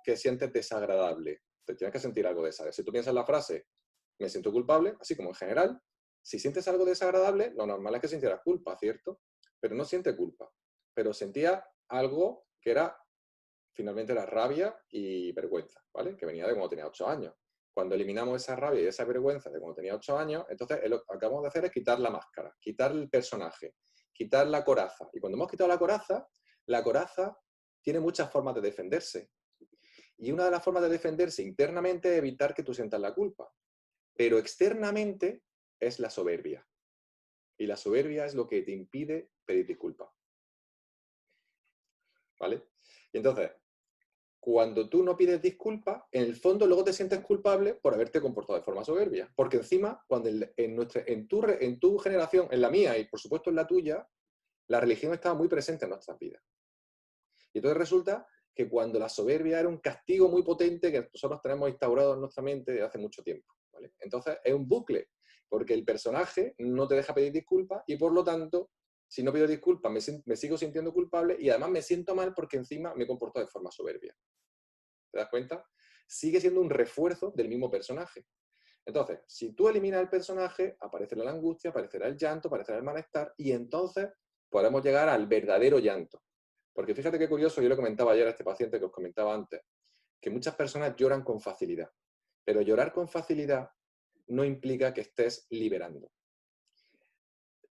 que sientes desagradable? Te tienes que sentir algo desagradable. Si tú piensas la frase, me siento culpable, así como en general, si sientes algo desagradable, lo normal es que sintieras culpa, ¿cierto? Pero no siente culpa. Pero sentía algo que era, finalmente era rabia y vergüenza, ¿vale? Que venía de cuando tenía 8 años. Cuando eliminamos esa rabia y esa vergüenza de cuando tenía 8 años, entonces lo que acabamos de hacer es quitar la máscara, quitar el personaje, quitar la coraza. Y cuando hemos quitado la coraza tiene muchas formas de defenderse. Y una de las formas de defenderse internamente es evitar que tú sientas la culpa. Pero externamente es la soberbia. Y la soberbia es lo que te impide pedir disculpas. ¿Vale? Y entonces, cuando tú no pides disculpas, en el fondo luego te sientes culpable por haberte comportado de forma soberbia. Porque encima, cuando en tu generación, en la mía y por supuesto en la tuya, la religión estaba muy presente en nuestras vidas. Y entonces resulta que cuando la soberbia era un castigo muy potente que nosotros tenemos instaurado en nuestra mente desde hace mucho tiempo, ¿vale? Entonces es un bucle, porque el personaje no te deja pedir disculpas y por lo tanto, si no pido disculpas me sigo sintiendo culpable y además me siento mal porque encima me comporto de forma soberbia. ¿Te das cuenta? Sigue siendo un refuerzo del mismo personaje. Entonces, si tú eliminas el personaje, aparecerá la angustia, aparecerá el llanto, aparecerá el malestar y entonces podemos llegar al verdadero llanto. Porque fíjate qué curioso, yo le comentaba ayer a este paciente que os comentaba antes, que muchas personas lloran con facilidad, pero llorar con facilidad no implica que estés liberando.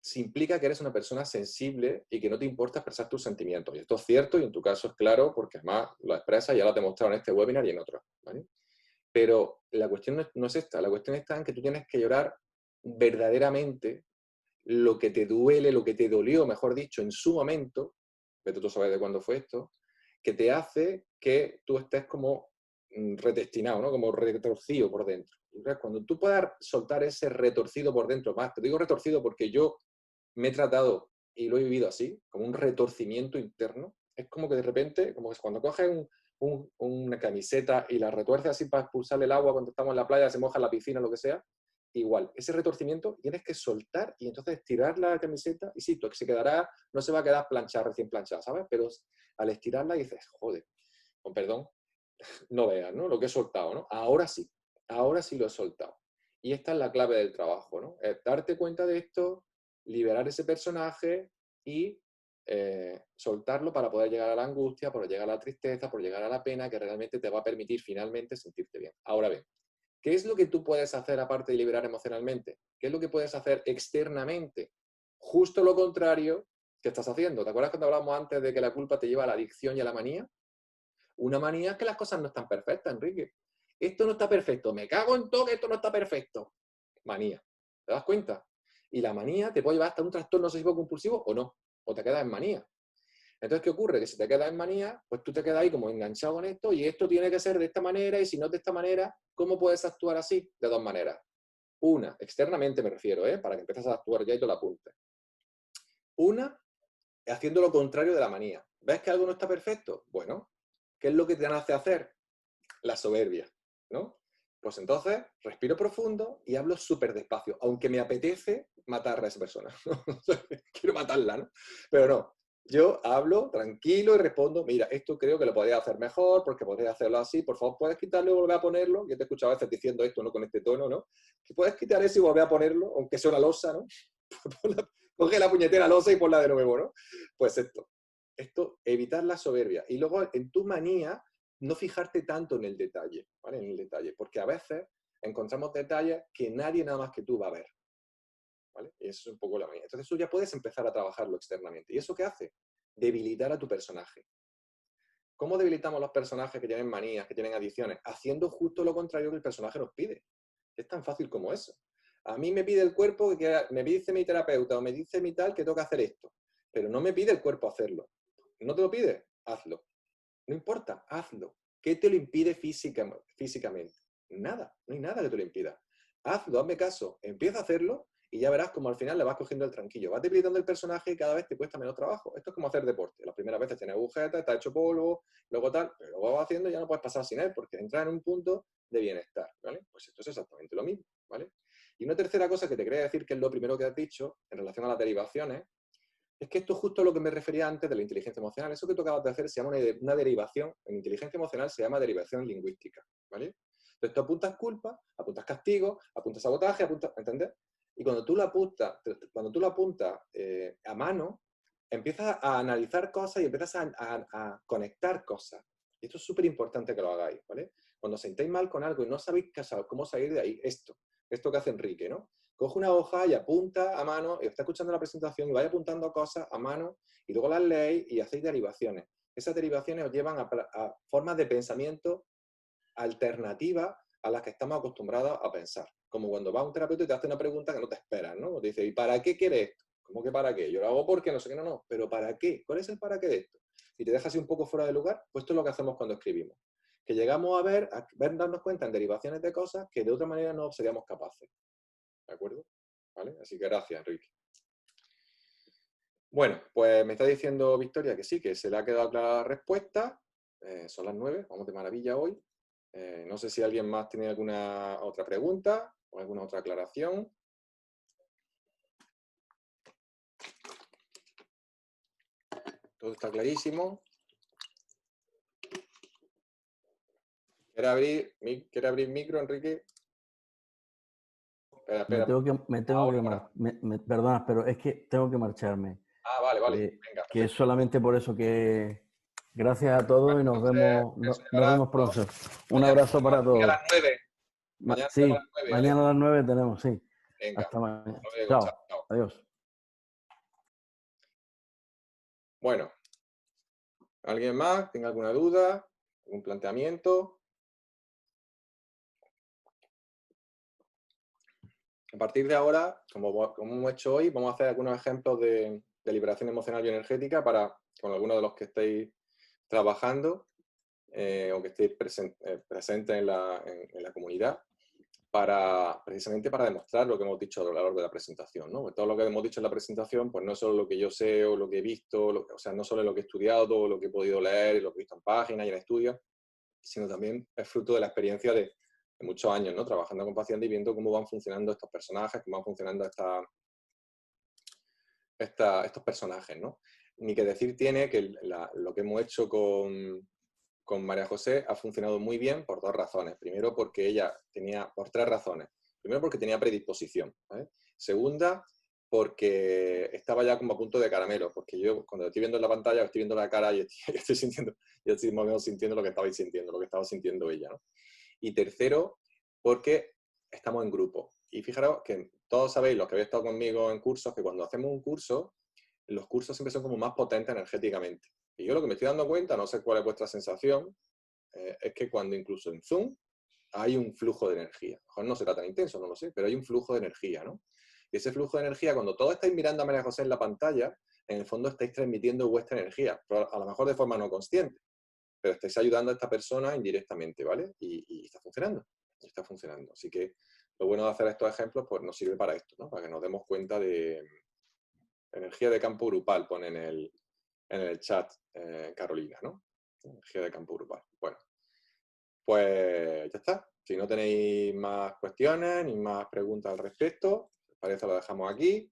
Sí implica que eres una persona sensible y que no te importa expresar tus sentimientos. Y esto es cierto y en tu caso es claro porque además lo expresas y ya lo has demostrado en este webinar y en otros, ¿vale? Pero la cuestión no es esta, la cuestión está en que tú tienes que llorar verdaderamente lo que te duele, lo que te dolió, mejor dicho, en su momento, vete tú a saber de cuándo fue esto, que te hace que tú estés como retestinado, ¿no? Como retorcido por dentro. Entonces, cuando tú puedas soltar ese retorcido por dentro, más, te digo retorcido porque yo me he tratado y lo he vivido así, como un retorcimiento interno, es como que de repente, como que cuando coges una camiseta y la retuerces así para expulsar el agua cuando estamos en la playa, se moja en la piscina, lo que sea, igual, ese retorcimiento tienes que soltar y entonces estirar la camiseta y sí, se quedará, no se va a quedar planchada, recién planchada, ¿sabes? Pero al estirarla dices, joder, con perdón, no veas, ¿no? Lo que he soltado, ¿no? Ahora sí lo he soltado. Y esta es la clave del trabajo, ¿no? Es darte cuenta de esto, liberar ese personaje y soltarlo para poder llegar a la angustia, para llegar a la tristeza, por llegar a la pena, que realmente te va a permitir finalmente sentirte bien. Ahora bien, ¿qué es lo que tú puedes hacer aparte de liberar emocionalmente? ¿Qué es lo que puedes hacer externamente? Justo lo contrario que estás haciendo. ¿Te acuerdas cuando hablamos antes de que la culpa te lleva a la adicción y a la manía? Una manía es que las cosas no están perfectas, Enrique. Esto no está perfecto. Me cago en todo que esto no está perfecto. Manía. ¿Te das cuenta? Y la manía te puede llevar hasta un trastorno obsesivo compulsivo o no. O te quedas en manía. Entonces, ¿qué ocurre? Que si te quedas en manía, pues tú te quedas ahí como enganchado con esto y esto tiene que ser de esta manera y si no es de esta manera, ¿cómo puedes actuar así? De dos maneras. Una, externamente me refiero, para que empieces a actuar ya y te lo apuntes. Una, haciendo lo contrario de la manía. ¿Ves que algo no está perfecto? Bueno, ¿qué es lo que te hace hacer? La soberbia, ¿no? Pues entonces respiro profundo y hablo súper despacio, aunque me apetece matar a esa persona. Quiero matarla, ¿no? Pero no, yo hablo tranquilo y respondo, mira, esto creo que lo podría hacer mejor, porque podría hacerlo así, por favor, ¿puedes quitarlo y volver a ponerlo? Yo te he escuchado a veces diciendo esto, no con este tono, ¿no? Que puedes quitar eso y volver a ponerlo, aunque sea una losa, ¿no? Coge la puñetera losa y ponla de nuevo, ¿no? Pues esto, evitar la soberbia. Y luego en tu manía, no fijarte tanto en el detalle, ¿vale? En el detalle, porque a veces encontramos detalles que nadie nada más que tú va a ver, ¿vale? Y eso es un poco la manía. Entonces tú ya puedes empezar a trabajarlo externamente. ¿Y eso qué hace? Debilitar a tu personaje. ¿Cómo debilitamos los personajes que tienen manías, que tienen adicciones? Haciendo justo lo contrario que el personaje nos pide. Es tan fácil como eso. A mí me pide el cuerpo, me dice mi terapeuta o me dice mi tal que tengo que hacer esto, pero no me pide el cuerpo hacerlo. ¿No te lo pide? Hazlo. No importa, hazlo. ¿Qué te lo impide físicamente? Nada, no hay nada que te lo impida. Hazlo, hazme caso, empieza a hacerlo y ya verás como al final le vas cogiendo el tranquillo. Vas debilitando el personaje y cada vez te cuesta menos trabajo. Esto es como hacer deporte. Las primeras veces tienes agujetas, está hecho polvo, luego tal, pero luego vas haciendo y ya no puedes pasar sin él porque entras en un punto de bienestar, ¿vale? Pues esto es exactamente lo mismo, ¿vale? Y una tercera cosa que te quería decir, que es lo primero que has dicho en relación a las derivaciones, es que esto es justo a lo que me refería antes de la inteligencia emocional. Eso que tú acabas de hacer se llama una derivación. En inteligencia emocional se llama derivación lingüística, ¿vale? Entonces tú apuntas culpa, apuntas castigo, apuntas sabotaje, apuntas, ¿entendés? Y cuando tú lo apuntas a mano, empiezas a analizar cosas y empiezas a conectar cosas. Y esto es súper importante que lo hagáis, ¿vale? Cuando os sentéis mal con algo y no sabéis cómo salir de ahí, esto que hace Enrique, ¿no? Coge una hoja y apunta a mano, y está escuchando la presentación y vaya apuntando cosas a mano y luego las leéis y hacéis derivaciones. Esas derivaciones os llevan a formas de pensamiento alternativas a las que estamos acostumbrados a pensar. Como cuando vas a un terapeuta y te hace una pregunta que no te esperas, ¿no? Te dice, ¿y para qué quieres esto? ¿Cómo que para qué? Yo lo hago porque no sé qué, no. ¿Pero para qué? ¿Cuál es el para qué de esto? Y te deja así un poco fuera de lugar, pues esto es lo que hacemos cuando escribimos. Que llegamos a darnos cuenta en derivaciones de cosas que de otra manera no seríamos capaces. ¿De acuerdo? ¿Vale? Así que gracias, Enrique. Bueno, pues me está diciendo Victoria que sí, que se le ha quedado clara la respuesta. Son las 9, vamos de maravilla hoy. No sé si alguien más tiene alguna otra pregunta o alguna otra aclaración. Todo está clarísimo. ¿Quiere abrir micro, Enrique? Espera.
Perdona, pero es que tengo que marcharme.
Ah, vale. Venga,
Que es
perfecto.
solamente por eso que... Gracias a todos y nos vemos pronto. Un
Mañana
abrazo para
a
todos.
las 9. Mañana a las
Sí,
9, ¿vale?
mañana a las 9 tenemos, sí.
Venga.
Hasta mañana.
Luego,
Chao.
chao.
Adiós.
Bueno, ¿alguien más? ¿Tenga alguna duda? ¿Algún planteamiento? A partir de ahora, como hemos hecho hoy, vamos a hacer algunos ejemplos de liberación emocional bioenergética con algunos de los que estéis trabajando o que estéis presentes en la comunidad, precisamente para demostrar lo que hemos dicho a lo largo de la presentación, ¿no? Todo lo que hemos dicho en la presentación, pues no es solo lo que yo sé o lo que he visto, o sea, no solo lo que he estudiado o lo que he podido leer, lo que he visto en páginas y en estudios, sino también es fruto de la experiencia de muchos años, ¿no? Trabajando con pacientes y viendo cómo van funcionando estos personajes, cómo van funcionando estos personajes, ¿no? Ni que decir tiene que lo que hemos hecho con María José ha funcionado muy bien por dos razones. Primero, porque ella por tres razones. Primero, porque tenía predisposición, ¿vale? Segunda, porque estaba ya como a punto de caramelo, porque yo cuando estoy viendo en la pantalla, estoy viendo la cara y estoy sintiendo, yo estoy más o menos sintiendo lo que estabais sintiendo, lo que estaba sintiendo ella, ¿no? Y tercero, porque estamos en grupo. Y fijaros que todos sabéis, los que habéis estado conmigo en cursos, que cuando hacemos un curso, los cursos siempre son como más potentes energéticamente. Y yo lo que me estoy dando cuenta, no sé cuál es vuestra sensación, es que cuando incluso en Zoom hay un flujo de energía. A lo mejor no será tan intenso, no lo sé, pero hay un flujo de energía, ¿no? Y ese flujo de energía, cuando todos estáis mirando a María José en la pantalla, en el fondo estáis transmitiendo vuestra energía, a lo mejor de forma no consciente, pero estáis ayudando a esta persona indirectamente, ¿vale? Y está funcionando, está funcionando. Así que lo bueno de hacer estos ejemplos, pues nos sirve para esto, ¿no? Para que nos demos cuenta de Energía de campo grupal, pone en el chat Carolina, ¿no? Energía de campo grupal. Bueno, pues ya está. Si no tenéis más cuestiones ni más preguntas al respecto, si os parece lo dejamos aquí.